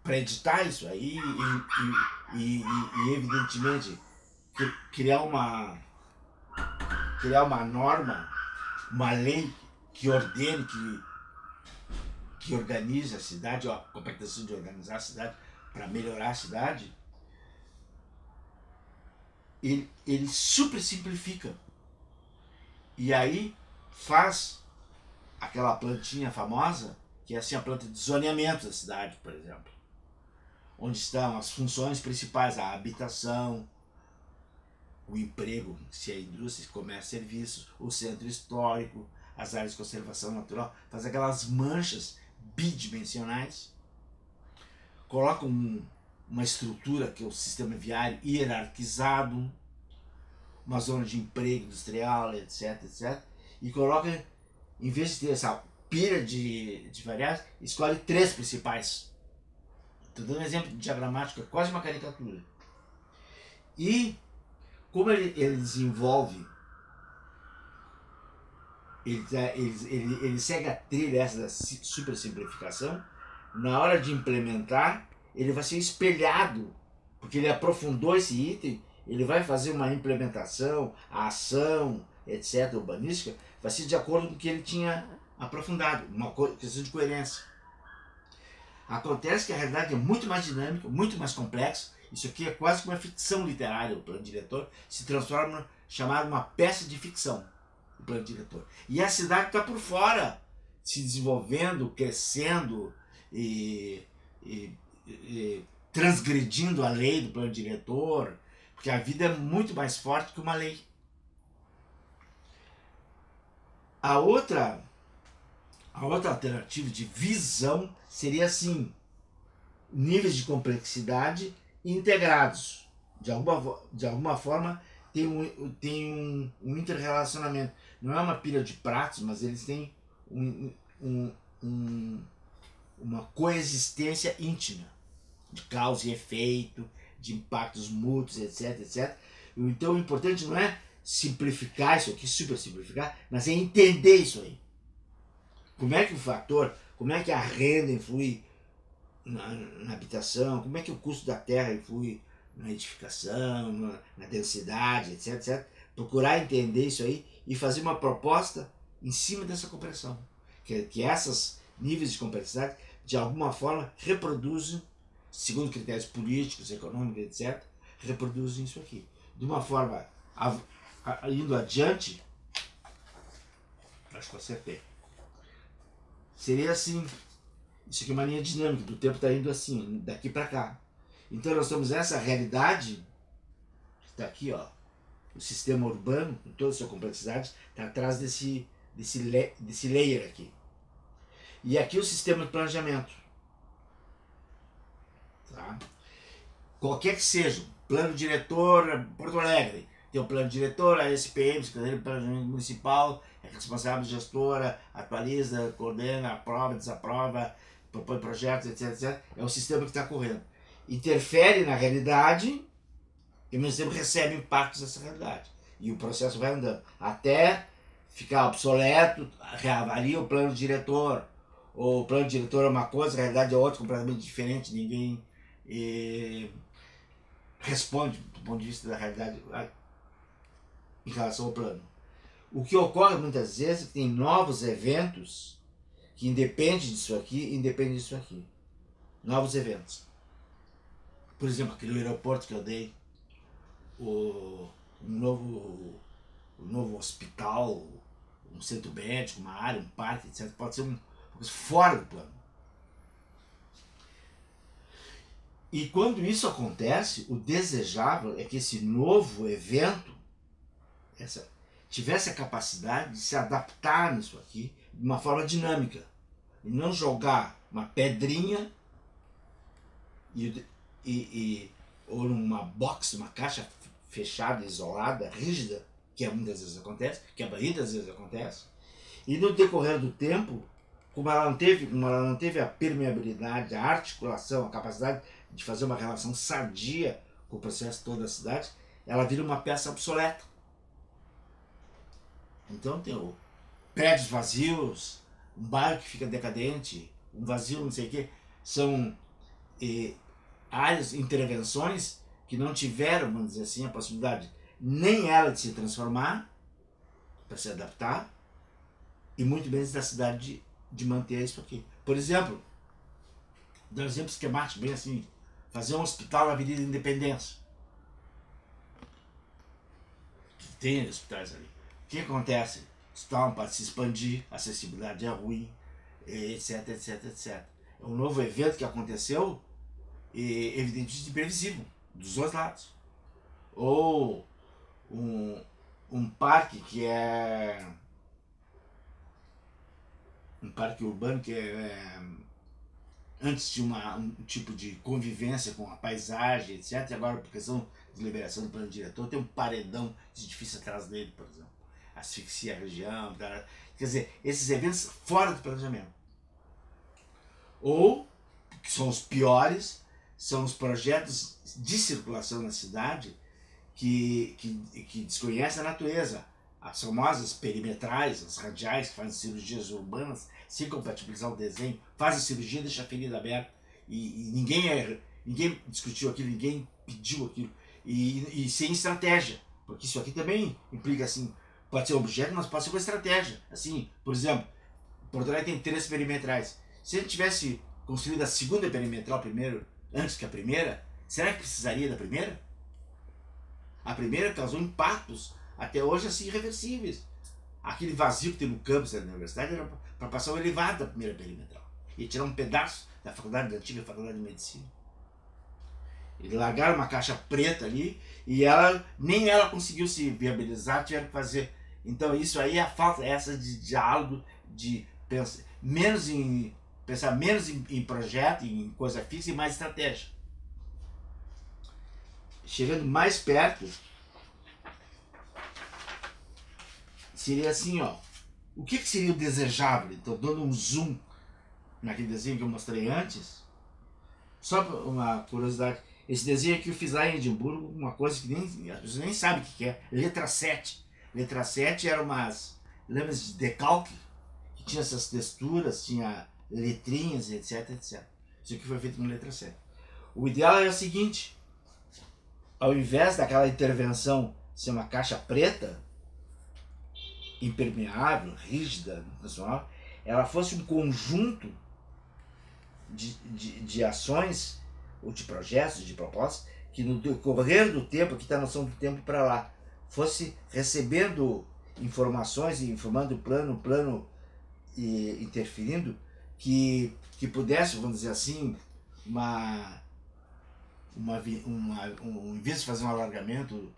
para editar isso aí e evidentemente criar uma norma, uma lei que ordene, que organize a cidade, ó, a competência de organizar a cidade para melhorar a cidade. Ele super simplifica, e aí faz aquela plantinha famosa, que é assim a planta de zoneamento da cidade, por exemplo, onde estão as funções principais, a habitação, o emprego, se é indústria, comércio, serviços, o centro histórico, as áreas de conservação natural, faz aquelas manchas bidimensionais, coloca uma estrutura que é o sistema viário hierarquizado, uma zona de emprego industrial, etc, etc, e coloca, em vez de ter essa pilha de variáveis, escolhe 3 principais. Estou dando um exemplo diagramático, é quase uma caricatura. E como ele desenvolve, ele segue a trilha essa da super simplificação, na hora de implementar, ele vai ser espelhado, porque ele aprofundou esse item, ele vai fazer uma implementação, a ação, etc., urbanística, vai ser de acordo com o que ele tinha aprofundado, uma questão de coerência. Acontece que a realidade é muito mais dinâmica, muito mais complexa. Isso aqui é quase que uma ficção literária. O plano diretor se transforma chamado uma peça de ficção, o plano diretor. E a cidade está por fora, se desenvolvendo, crescendo e transgredindo a lei do plano diretor, porque a vida é muito mais forte que uma lei. A outra A outra alternativa de visão seria assim, níveis de complexidade integrados. De alguma forma tem um interrelacionamento. Não é uma pilha de pratos, mas eles têm uma coexistência íntima de causa e efeito, de impactos mútuos, etc, etc. Então o importante não é simplificar isso aqui, super simplificar, mas é entender isso aí. Como é que o fator, como é que a renda influi na habitação, como é que o custo da terra influi na edificação, na densidade, etc, etc. Procurar entender isso aí e fazer uma proposta em cima dessa compreensão. Que esses níveis de complexidade, de alguma forma, reproduzem, segundo critérios políticos, econômicos, etc., reproduzem isso aqui. De uma forma, indo adiante, acho que eu acertei. Seria assim, isso aqui é uma linha dinâmica, o tempo está indo assim, daqui para cá. Então nós temos essa realidade, que está aqui, ó, o sistema urbano, com toda a sua complexidade, está atrás desse layer aqui. E aqui o sistema de planejamento. Tá? Qualquer que seja, plano diretor, Porto Alegre, tem o plano diretor, a SPM, Secretaria de Planejamento Municipal, é responsável gestora, atualiza, coordena, aprova, desaprova, propõe projetos, etc, etc. É o sistema que está correndo. Interfere na realidade e ao mesmo tempo recebe impactos dessa realidade. E o processo vai andando. Até ficar obsoleto, reavalia o plano diretor. Ou o plano diretor é uma coisa, a realidade é outra, completamente diferente, ninguém responde do ponto de vista da realidade em relação ao plano. O que ocorre muitas vezes é que tem novos eventos que independem disso aqui, independem disso aqui. Novos eventos. Por exemplo, aquele aeroporto que eu dei, o novo hospital, um centro médico, uma área, um parque, etc. Pode ser uma coisa fora do plano. E quando isso acontece, o desejável é que esse novo evento tivesse a capacidade de se adaptar nisso aqui de uma forma dinâmica. E não jogar uma pedrinha ou numa box, uma caixa fechada, isolada, rígida, que muitas vezes acontece, que a maioria das vezes acontece, e no decorrer do tempo, como ela não teve a permeabilidade, a articulação, a capacidade de fazer uma relação sadia com o processo todo da cidade, ela vira uma peça obsoleta. Então tem prédios vazios, um bairro que fica decadente, um vazio, não sei o quê, são áreas, intervenções que não tiveram, vamos dizer assim, a possibilidade nem ela de se transformar, para se adaptar, e muito menos da cidade de manter isso aqui. Por exemplo, dar um exemplo esquemático, bem assim, fazer um hospital na Avenida Independência. Tem hospitais ali. O que acontece? O hospital pode se expandir, a acessibilidade é ruim, etc, etc, etc. É um novo evento que aconteceu, evidentemente imprevisível, dos dois lados. Ou um parque que é um parque urbano que antes tinha um tipo de convivência com a paisagem, etc. E agora, por questão de liberação do plano diretor, tem um paredão de edifício atrás dele, por exemplo. Asfixia a região. Quer dizer, esses eventos fora do planejamento. Ou, que são os piores, são os projetos de circulação na cidade que desconhecem a natureza. As famosas perimetrais, as radiais, que fazem cirurgias urbanas sem compatibilizar o desenho, fazem cirurgia, deixa a ferida aberta, e ninguém discutiu aquilo, ninguém pediu aquilo, e sem estratégia, porque isso aqui também implica assim, pode ser um objeto, mas pode ser uma estratégia. Assim, por exemplo, Porto Alegre tem 3 perimetrais. Se a gente tivesse construído a segunda perimetral primeiro, antes que a primeira, será que precisaria da primeira? A primeira causou impactos até hoje assim irreversíveis. Aquele vazio que tem no campus da universidade era para passar o elevado da primeira perimetral e tirar um pedaço da faculdade, da antiga faculdade de medicina. Eles largaram uma caixa preta ali e nem ela conseguiu se viabilizar, tiveram que fazer. Então isso aí é a falta essa de diálogo, de pensar menos em projeto, em coisa fixa e mais estratégia. Chegando mais perto, seria assim, ó. O que seria o desejável? Estou dando um zoom naquele desenho que eu mostrei antes. Só uma curiosidade. Esse desenho aqui eu fiz lá em Edimburgo, uma coisa que as pessoas nem sabem o que é. Letra 7. Letra 7 eram umas lembras de decalque, que tinha essas texturas, tinha letrinhas, etc, etc. Isso aqui foi feito com letra 7. O ideal é o seguinte, ao invés daquela intervenção ser uma caixa preta, impermeável, rígida, nacional, ela fosse um conjunto de ações, ou de projetos, de propostas, que no decorrer do tempo, aqui está a noção do tempo para lá, fosse recebendo informações e informando o plano e interferindo, que pudesse, vamos dizer assim, em vez de fazer um alargamento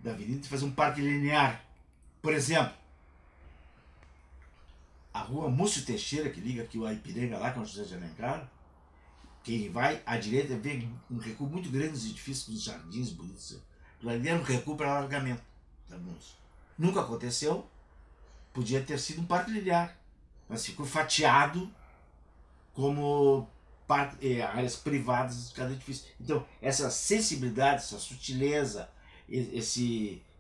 da avenida, fazer um parque linear. Por exemplo, a rua Múcio Teixeira, que liga aqui o Aipiranga lá com o José de Alencar, quem vai à direita vê um recuo muito grande nos edifícios, nos jardins bonitos. Ali era um recuo para alargamento. Nunca aconteceu, podia ter sido um parque linear, mas ficou fatiado como áreas privadas de cada edifício. Então, essa sensibilidade, essa sutileza,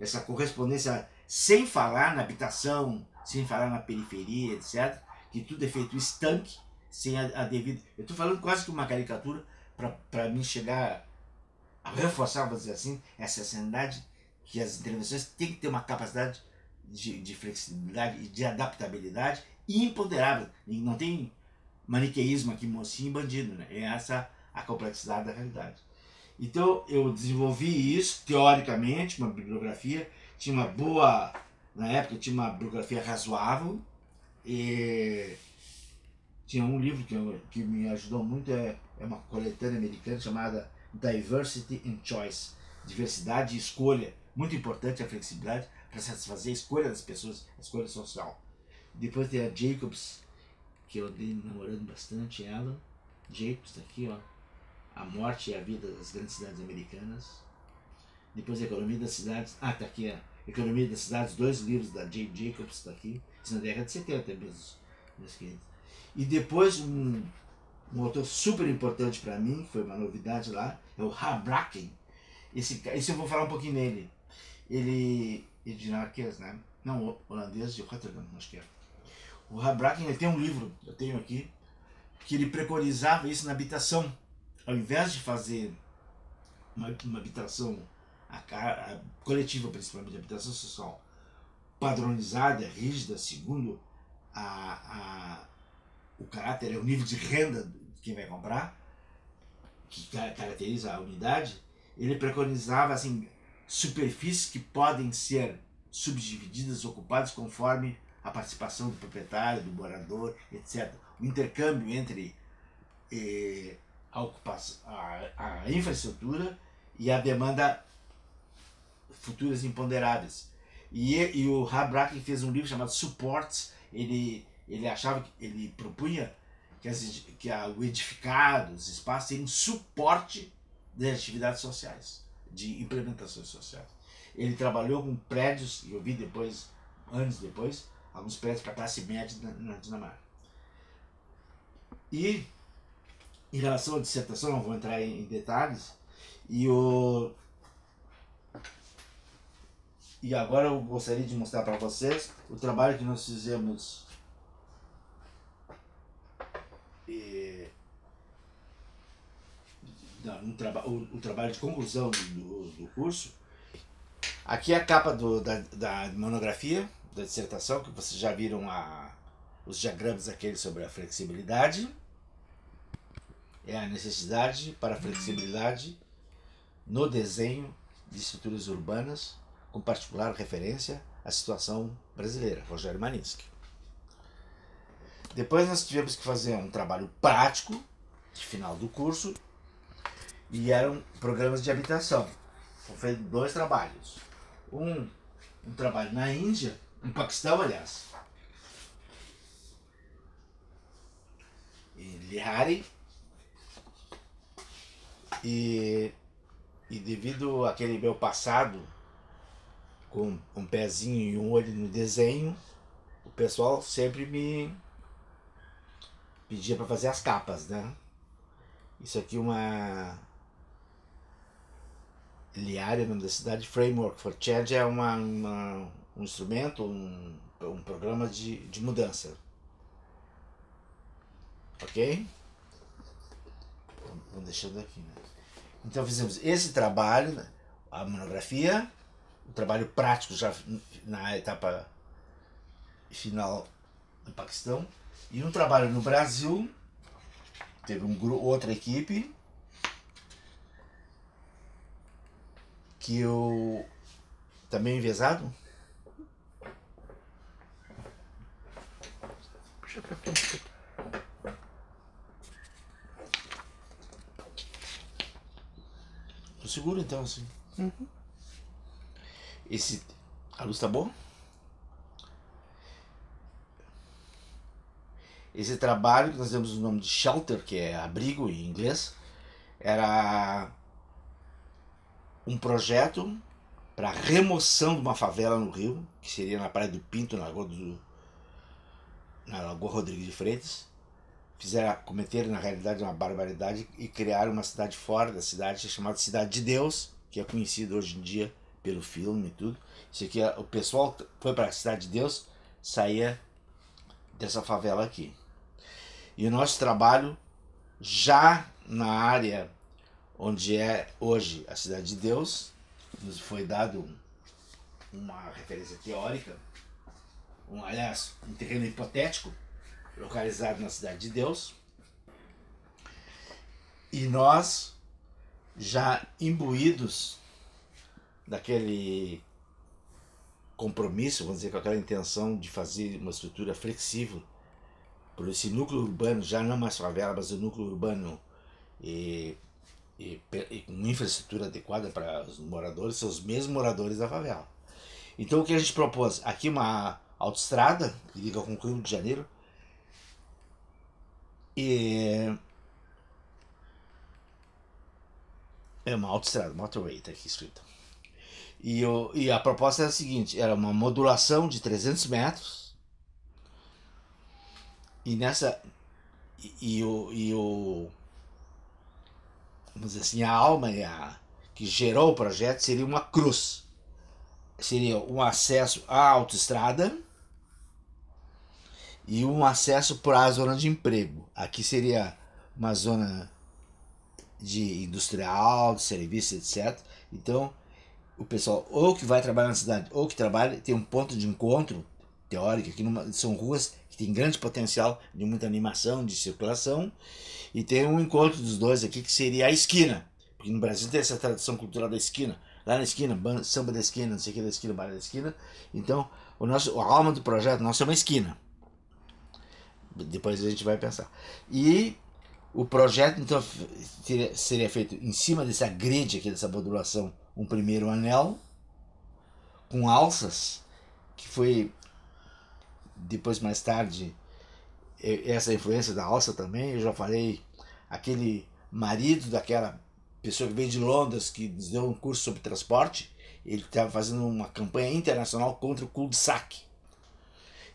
essa correspondência, sem falar na habitação, sem falar na periferia, etc., que tudo é feito estanque, sem a devida... Eu estou falando quase que uma caricatura para mim chegar a reforçar, vamos dizer assim, essa sensibilidade que as intervenções têm que ter uma capacidade de flexibilidade e de adaptabilidade imponderável. E não tem maniqueísmo aqui, mocinho e bandido, né? É essa a complexidade da realidade. Então eu desenvolvi isso teoricamente, uma bibliografia, tinha uma boa, na época tinha uma bibliografia razoável, e tinha um livro que me ajudou muito, é uma coletânea americana chamada Diversity and Choice, diversidade e escolha, muito importante a flexibilidade para satisfazer a escolha das pessoas, a escolha social. Depois tem a Jacobs, que eu andei namorando bastante ela. Jacobs, tá aqui, ó. A Morte e a Vida das Grandes Cidades Americanas. Depois a Economia das Cidades. Ah, tá aqui, a Economia das Cidades, 2 livros da Jane Jacobs, tá aqui. Isso na década de 70 mesmo, meus queridos. E depois um autor super importante para mim, que foi uma novidade lá, é o Houbraken. Esse eu vou falar um pouquinho nele. Ele é dinamarquês, né? Não, holandês de Rotterdam, acho que é. O Houbraken, ele tem um livro, eu tenho aqui, que ele preconizava isso na habitação. Ao invés de fazer uma habitação coletiva, principalmente, habitação social, padronizada, rígida, segundo o caráter, o nível de renda de quem vai comprar, que caracteriza a unidade, ele preconizava assim, superfícies que podem ser subdivididas, ocupadas conforme a participação do proprietário, do morador, etc. O intercâmbio entre a infraestrutura e a demanda futuras imponderáveis. E o Houbraken fez um livro chamado Supports. Ele achava, ele propunha que o edificado, os espaços, teriam suporte das atividades sociais, de implementações sociais. Ele trabalhou com prédios, eu vi depois, anos depois, alguns prédios para a classe média na Dinamarca. E em relação à dissertação, não vou entrar em detalhes, e agora eu gostaria de mostrar para vocês o trabalho que nós fizemos, o trabalho de conclusão do curso. Aqui é a capa da monografia, da dissertação, que vocês já viram os diagramas aqueles sobre a flexibilidade. É a necessidade para a flexibilidade no desenho de estruturas urbanas, com particular referência à situação brasileira, Rogério Maninsky. Depois nós tivemos que fazer um trabalho prático, de final do curso, e eram programas de habitação. Foram feitos 2 trabalhos. Um trabalho na Índia, no Paquistão, aliás. em Lihari. E devido àquele meu passado, com um pezinho e um olho no desenho, o pessoal sempre me pedia para fazer as capas, né? Isso aqui é uma Lihari, o nome da cidade. Framework for Change é um instrumento, um programa de mudança. Ok? Vamos deixando aqui, né? Então fizemos esse trabalho, né? A monografia, o trabalho prático já na etapa final do Paquistão, e um trabalho no Brasil. Teve outra equipe que eu também envezado. Puxa pra frente. Eu seguro então assim. Uhum. A luz tá boa? Esse trabalho, que nós demos o nome de Shelter, que é abrigo em inglês, era um projeto para remoção de uma favela no Rio, que seria na Praia do Pinto, na Lagoa Rodrigues de Freitas. Cometeram na realidade uma barbaridade e criaram uma cidade fora da cidade, chamada Cidade de Deus, que é conhecida hoje em dia pelo filme e tudo. Isso aqui, o pessoal foi para a Cidade de Deus, saía dessa favela aqui. E o nosso trabalho, já na área onde é hoje a Cidade de Deus, nos foi dado uma referência teórica, aliás, um terreno hipotético, localizado na Cidade de Deus. E nós, já imbuídos daquele compromisso, vamos dizer, com aquela intenção de fazer uma estrutura flexível por esse núcleo urbano, já não mais favela, mas o núcleo urbano e com infraestrutura adequada para os moradores, são os mesmos moradores da favela. Então o que a gente propôs? Aqui uma autoestrada que liga com o Rio de Janeiro, e é uma autoestrada, motorway, está aqui escrito. E a proposta era a seguinte: era uma modulação de 300 metros, e nessa vamos dizer assim, a alma que gerou o projeto seria uma cruz. Seria um acesso à autoestrada e um acesso para a zona de emprego. Aqui seria uma zona de industrial, de serviço, etc. Então, o pessoal ou que vai trabalhar na cidade ou que trabalha tem um ponto de encontro teórico. Aqui são ruas que tem grande potencial de muita animação, de circulação, e tem um encontro dos dois aqui que seria a esquina, porque no Brasil tem essa tradição cultural da esquina. Lá na esquina, samba da esquina, não sei o que da esquina, baile da esquina. Então, a alma do projeto nosso é uma esquina. Depois a gente vai pensar. E o projeto, então, seria feito em cima dessa grade aqui, dessa modulação, um primeiro anel, com alças, que foi, depois mais tarde, essa influência da alça também. Eu já falei, aquele marido daquela pessoa que veio de Londres, que nos deu um curso sobre transporte, ele estava fazendo uma campanha internacional contra o cul-de-sac.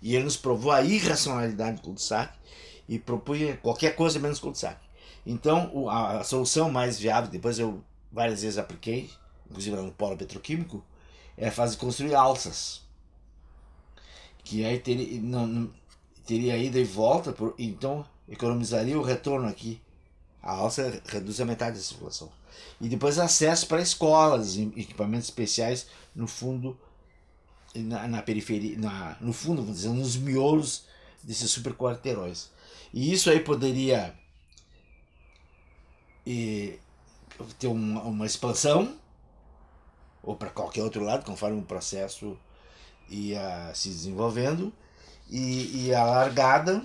E ele nos provou a irracionalidade do cul-de-sac e propunha qualquer coisa menos cul-de-sac. Então, a solução mais viável, depois eu várias vezes apliquei, inclusive lá no polo petroquímico, é construir alças. Que aí teria ida e volta, então economizaria o retorno aqui. A alça reduz a metade da circulação. E depois acesso para escolas, equipamentos especiais no fundo, na periferia, no fundo, vamos dizer, nos miolos desses superquarteirões. E isso aí poderia ter uma expansão, ou para qualquer outro lado, conforme o processo ia se desenvolvendo, e a largada,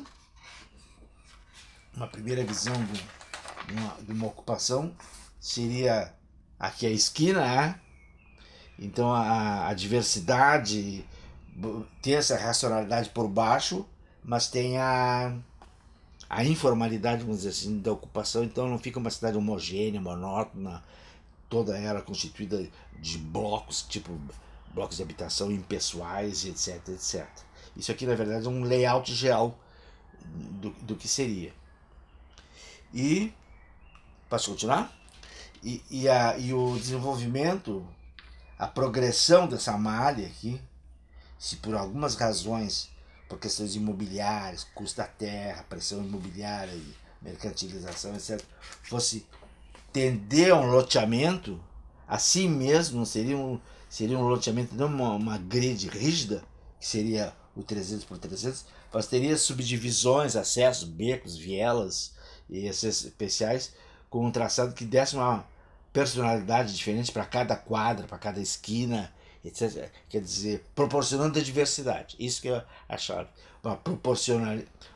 uma primeira visão de uma ocupação, seria aqui a esquina, né? Então a diversidade tem essa racionalidade por baixo, mas tem a a informalidade, vamos dizer assim, da ocupação, então não fica uma cidade homogênea, monótona, toda ela constituída de blocos, tipo blocos de habitação impessoais, etc, etc. Isso aqui, na verdade, é um layout geral do que seria. E, posso continuar? E o desenvolvimento, a progressão dessa malha aqui, se por algumas razões, por questões imobiliárias, custo da terra, pressão imobiliária e mercantilização, etc., fosse tender a um loteamento, assim mesmo seria um loteamento, não uma grid rígida, que seria o 300 por 300, mas teria subdivisões, acessos, becos, vielas e acessos especiais, com um traçado que desse uma personalidade diferente para cada quadra, para cada esquina, etc. Quer dizer, proporcionando a diversidade. Isso que é a chave.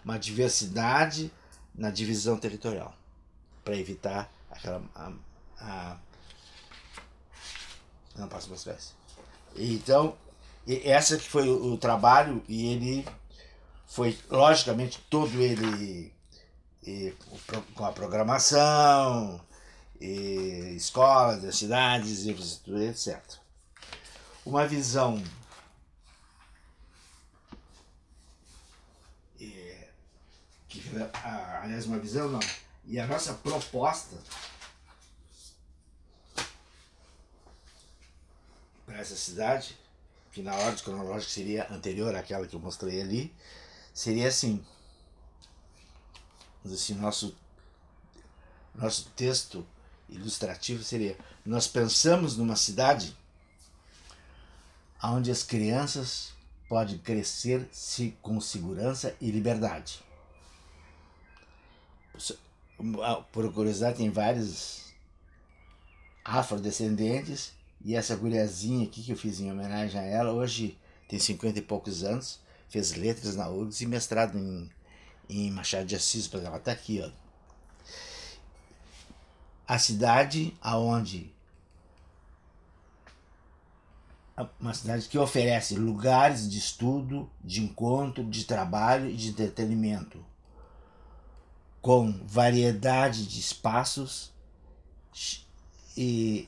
Uma diversidade na divisão territorial, para evitar aquela não posso mostrar isso. Então, essa que foi o trabalho, e ele foi, logicamente, todo ele com a programação, escolas, das cidades, infraestrutura, etc. Uma visão aliás, uma visão não, e a nossa proposta para essa cidade, que na ordem cronológica seria anterior àquela que eu mostrei ali, seria assim, nosso texto ilustrativo seria: nós pensamos numa cidade onde as crianças podem crescer com segurança e liberdade. Por curiosidade, tem vários afrodescendentes, e essa guriazinha aqui que eu fiz em homenagem a ela, hoje tem 50 e poucos anos, fez letras na URGS e mestrado em Machado de Assis, por exemplo, ela está aqui, ó. A cidade aonde uma cidade que oferece lugares de estudo, de encontro, de trabalho e de entretenimento, com variedade de espaços e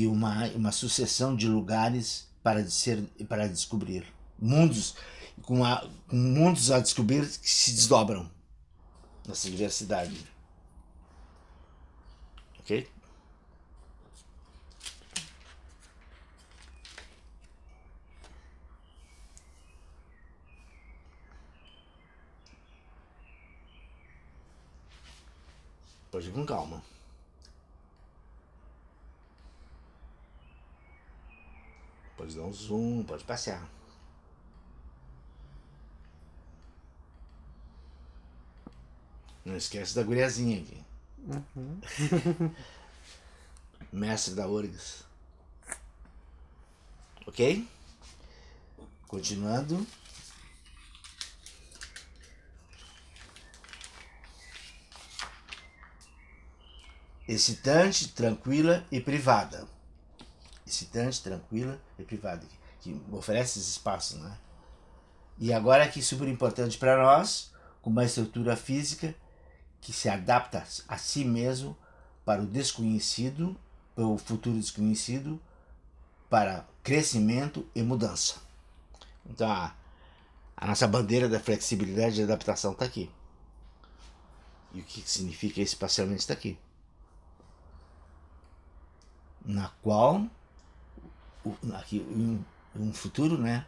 uma sucessão de lugares para descobrir. Mundos, com mundos a descobrir que se desdobram nessa diversidade. Ok? Pode ir com calma. Pode dar um zoom, pode passear. Não esquece da guriazinha aqui. Uhum. Mestre da URGS. Ok? Continuando. Excitante, tranquila e privada. Excitante, tranquila e privada. Que oferece esses espaços, né? E agora aqui, super importante para nós, com uma estrutura física que se adapta a si mesmo para o desconhecido, para o futuro desconhecido, para crescimento e mudança. Então a nossa bandeira da flexibilidade e adaptação está aqui. E o que significa espacialmente está aqui. Na qual, aqui um futuro, né?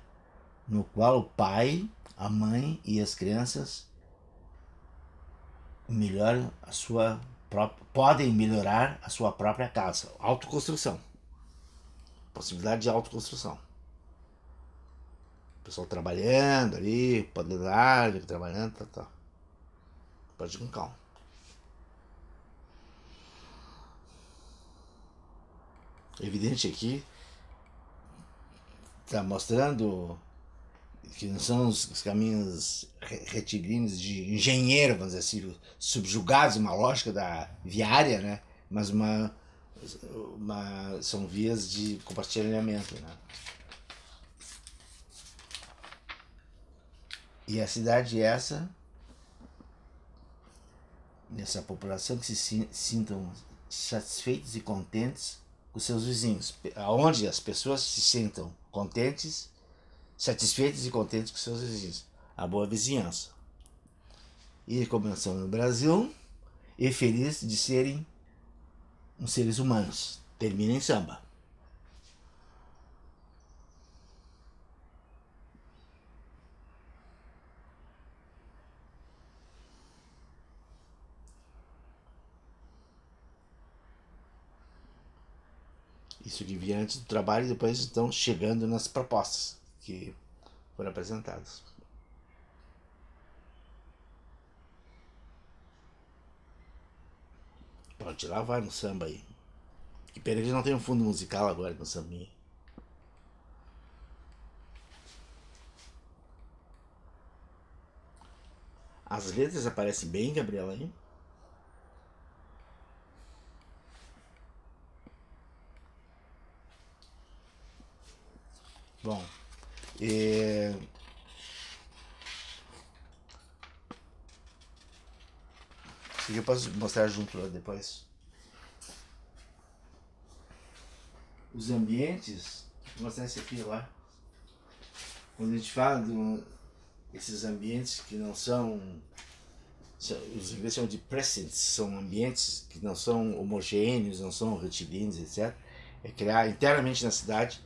No qual o pai, a mãe e as crianças melhoram a sua própria, podem melhorar a sua própria casa. Autoconstrução. Possibilidade de autoconstrução. O pessoal trabalhando ali, podendo dar, trabalhando, tá. Pode ir com calma. Evidente aqui, está mostrando que não são os caminhos retilíneos de engenheiro, vamos dizer assim, subjugados, uma lógica da viária, né? Mas são vias de compartilhamento, né? E a cidade é essa população que se sintam satisfeitos e contentes com seus vizinhos, aonde as pessoas se sintam contentes, satisfeitos e contentes com seus vizinhos, a boa vizinhança. E começando no Brasil, e feliz de serem uns seres humanos. Termina em samba. Isso que vinha antes do trabalho e depois estão chegando nas propostas que foram apresentadas. Pode lá, vai no samba aí. Que pena que não tem um fundo musical agora no sambinha. As letras aparecem bem, Gabriela, aí. Bom, isso aqui eu posso mostrar junto lá depois. Os ambientes, vou mostrar esse aqui lá. Quando a gente fala esses ambientes que não são, os ingleses chamam de presents, são ambientes que não são homogêneos, não são retilíneos, etc. É criar internamente na cidade,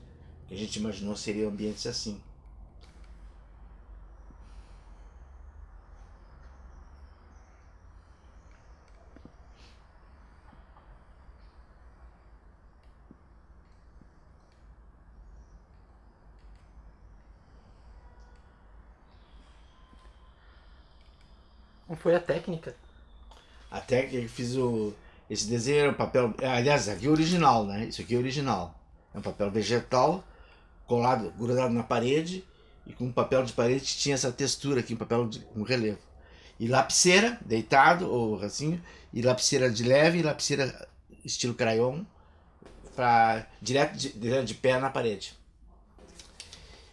que a gente imaginou seriam ambientes assim. Como foi a técnica? A técnica que fiz esse desenho era um papel, aliás, aqui é original, né? Isso aqui é original. É um papel vegetal colado, grudado na parede e com um papel de parede que tinha essa textura aqui, um papel com relevo. E lapiseira, deitado ou assim, e lapiseira de leve e lapiseira estilo crayon, direto de pé na parede.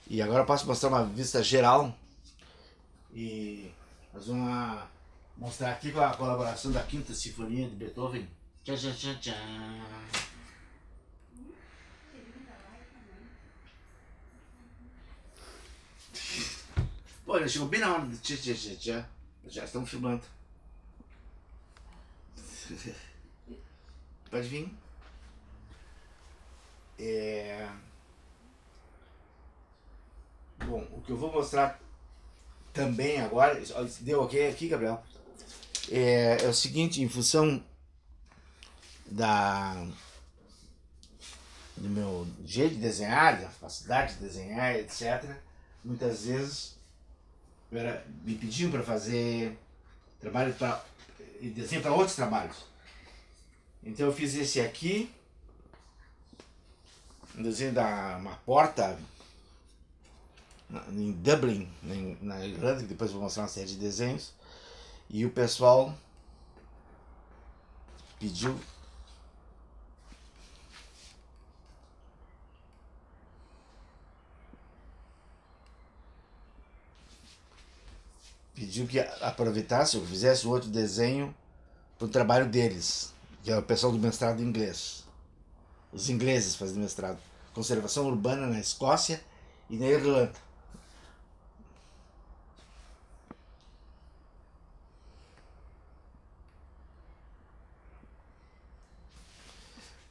E agora eu posso mostrar uma vista geral e nós vamos mostrar aqui com a colaboração da Quinta Sinfonia de Beethoven. Tchau, tchau, tchau, tchau. Pô, ele chegou bem na hora de tchau, tchau, tchau, tchau. Já estamos filmando. Pode vir. Bom, o que eu vou mostrar também agora, deu ok aqui, Gabriel? É o seguinte, em função do meu jeito de desenhar, da capacidade de desenhar, etc., muitas vezes me pediam para fazer trabalho e desenho para outros trabalhos. Então eu fiz esse aqui, um desenho uma porta em Dublin, na Irlanda, que depois vou mostrar uma série de desenhos. E o pessoal pediu que aproveitasse, eu fizesse outro desenho para o trabalho deles, que é o pessoal do mestrado em inglês. Os ingleses fazendo mestrado. Conservação urbana na Escócia e na Irlanda.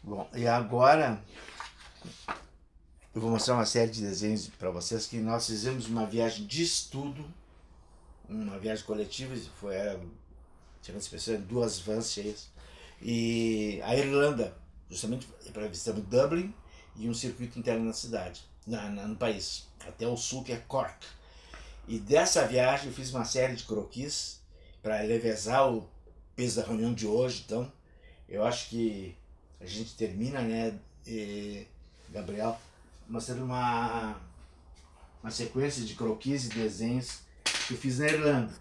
Bom, e agora eu vou mostrar uma série de desenhos para vocês que nós fizemos uma viagem de estudo, uma viagem coletiva, tivemos pessoas em 2 vans cheias, e a Irlanda, justamente para visitar Dublin e um circuito interno na cidade, no país, até o sul, que é Cork. E dessa viagem eu fiz uma série de croquis para revezar o peso da reunião de hoje. Então eu acho que a gente termina, né, Gabriel, mostrando uma sequência de croquis e desenhos que eu fiz na Irlanda.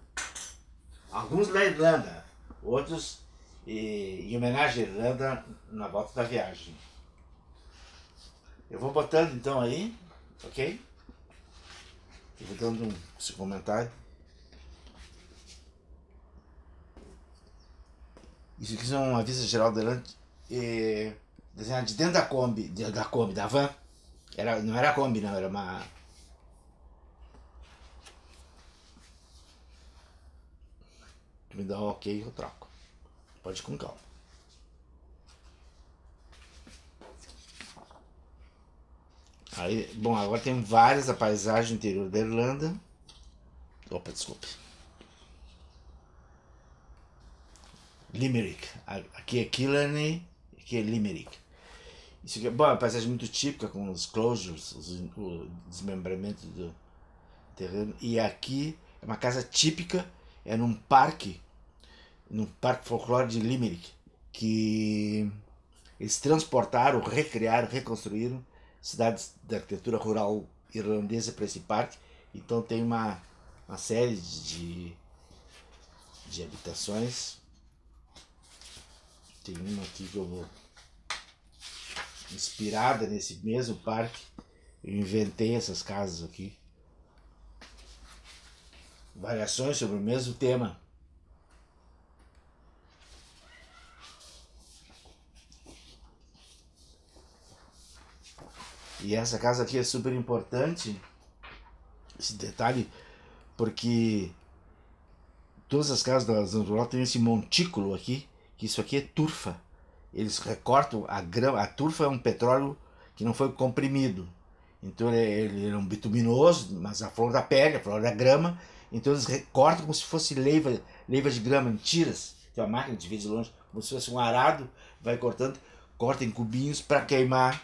Alguns na Irlanda, outros em homenagem à Irlanda na volta da viagem. Eu vou botando então aí, ok? Eu vou dando esse comentário. Isso aqui é uma vista geral da Irlanda, desenhada de dentro da Kombi, da van. Não era a Kombi, não, era uma... Me dá um ok, eu troco. Pode ir com calma. Aí, bom, agora tem várias a paisagem interior da Irlanda. Opa, desculpe. Limerick. Aqui é Killarney, aqui é Limerick. Isso aqui é, bom, é uma paisagem muito típica, com os closures, o desmembramento do terreno. E aqui é uma casa típica, é num parque folclórico de Limerick, que eles transportaram, recriaram, reconstruíram cidades da arquitetura rural irlandesa para esse parque. Então tem uma série de habitações. Tem uma aqui que eu vou... Inspirada nesse mesmo parque, eu inventei essas casas aqui. Variações sobre o mesmo tema. E essa casa aqui é super importante, esse detalhe, porque todas as casas da zona rural têm esse montículo aqui, que isso aqui é turfa. Eles recortam a grama. A turfa é um petróleo que não foi comprimido. Então ele é um bituminoso, mas a flor da pele, a flor da grama. Então eles recortam como se fosse leiva de grama em tiras. Tem uma máquina de ver de longe, como se fosse um arado, vai cortando, corta em cubinhos para queimar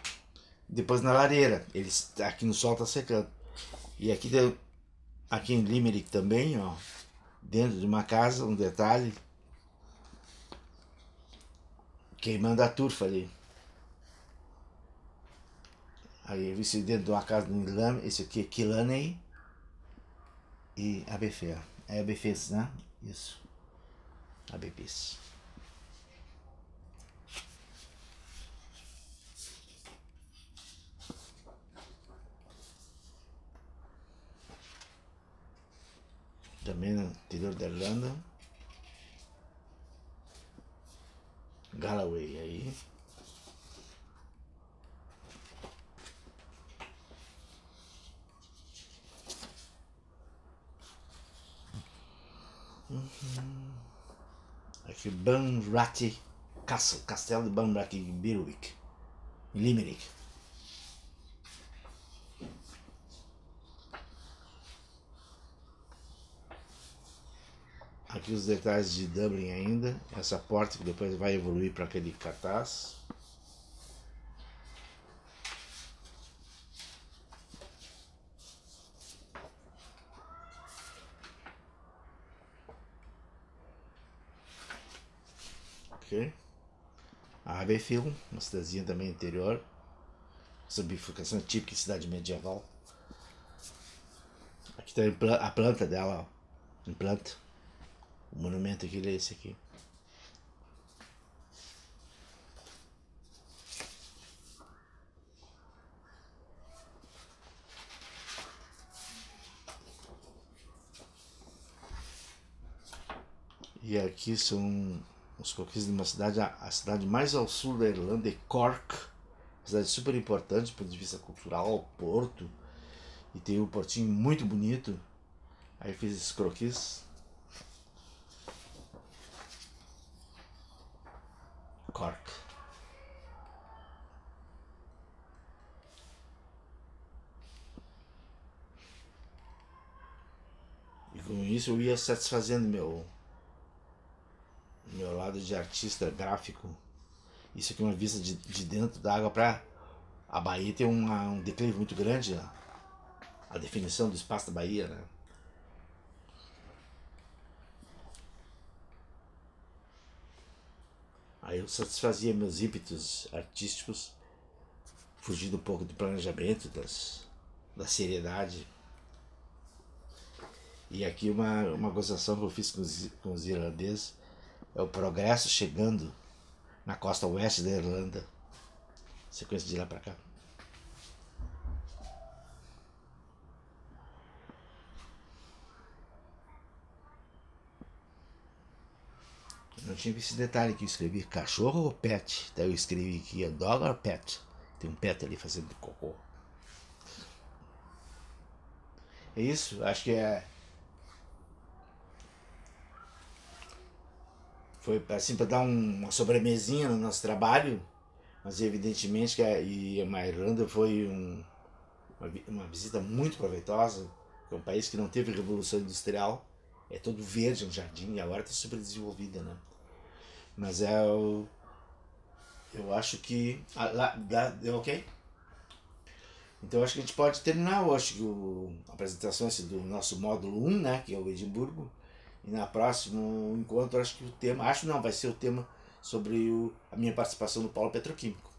depois na lareira. Eles aqui no sol tá secando. E aqui em Limerick também, ó, dentro de uma casa, um detalhe, queimando a turfa ali. Aí esse dentro de uma casa no Irlanda, esse aqui é Killarney e Aberfeira. É Aberfeira, né? Isso. Aberfeira. Também no interior da Irlanda. Galloway aí. Aqui Bunratty Castle, Castelo de Bunratty, Berwick, em Limerick. Aqui os detalhes de Dublin ainda. Essa porta que depois vai evoluir para aquele cartaz. Ok. A Aberfield, uma cidadezinha também interior. Essa bifurcação típica de cidade medieval. Aqui tem a planta dela, ó. Em planta. O monumento aqui é esse aqui. E aqui são os croquis de uma cidade, a cidade mais ao sul da Irlanda é Cork. Cidade super importante do ponto de vista cultural, porto. E tem um portinho muito bonito. Aí fiz esses croquis. Cork. E com isso eu ia satisfazendo meu lado de artista gráfico. Isso aqui é uma vista de dentro da água para a Bahia. Tem um declive muito grande, a definição do espaço da Bahia, né? Aí eu satisfazia meus ímpetos artísticos, fugindo um pouco do planejamento, da seriedade. E aqui uma gozação que eu fiz com os irlandeses é o progresso chegando na costa oeste da Irlanda. Sequência de lá pra cá. não tinha visto esse detalhe que eu escrevi cachorro ou pet. Daí eu escrevi aqui, dog or pet. Tem um pet ali fazendo cocô. É isso, acho que foi assim para dar uma sobremesinha no nosso trabalho, mas evidentemente que a Irlanda foi uma visita muito proveitosa, é um país que não teve revolução industrial, é todo verde, um jardim, e agora está super desenvolvida, né? Mas eu acho que deu ok? Então acho que a gente pode terminar hoje a apresentação do nosso módulo 1, né, que é o Edimburgo. E na próximo encontro acho que vai ser o tema sobre a minha participação no polo petroquímico.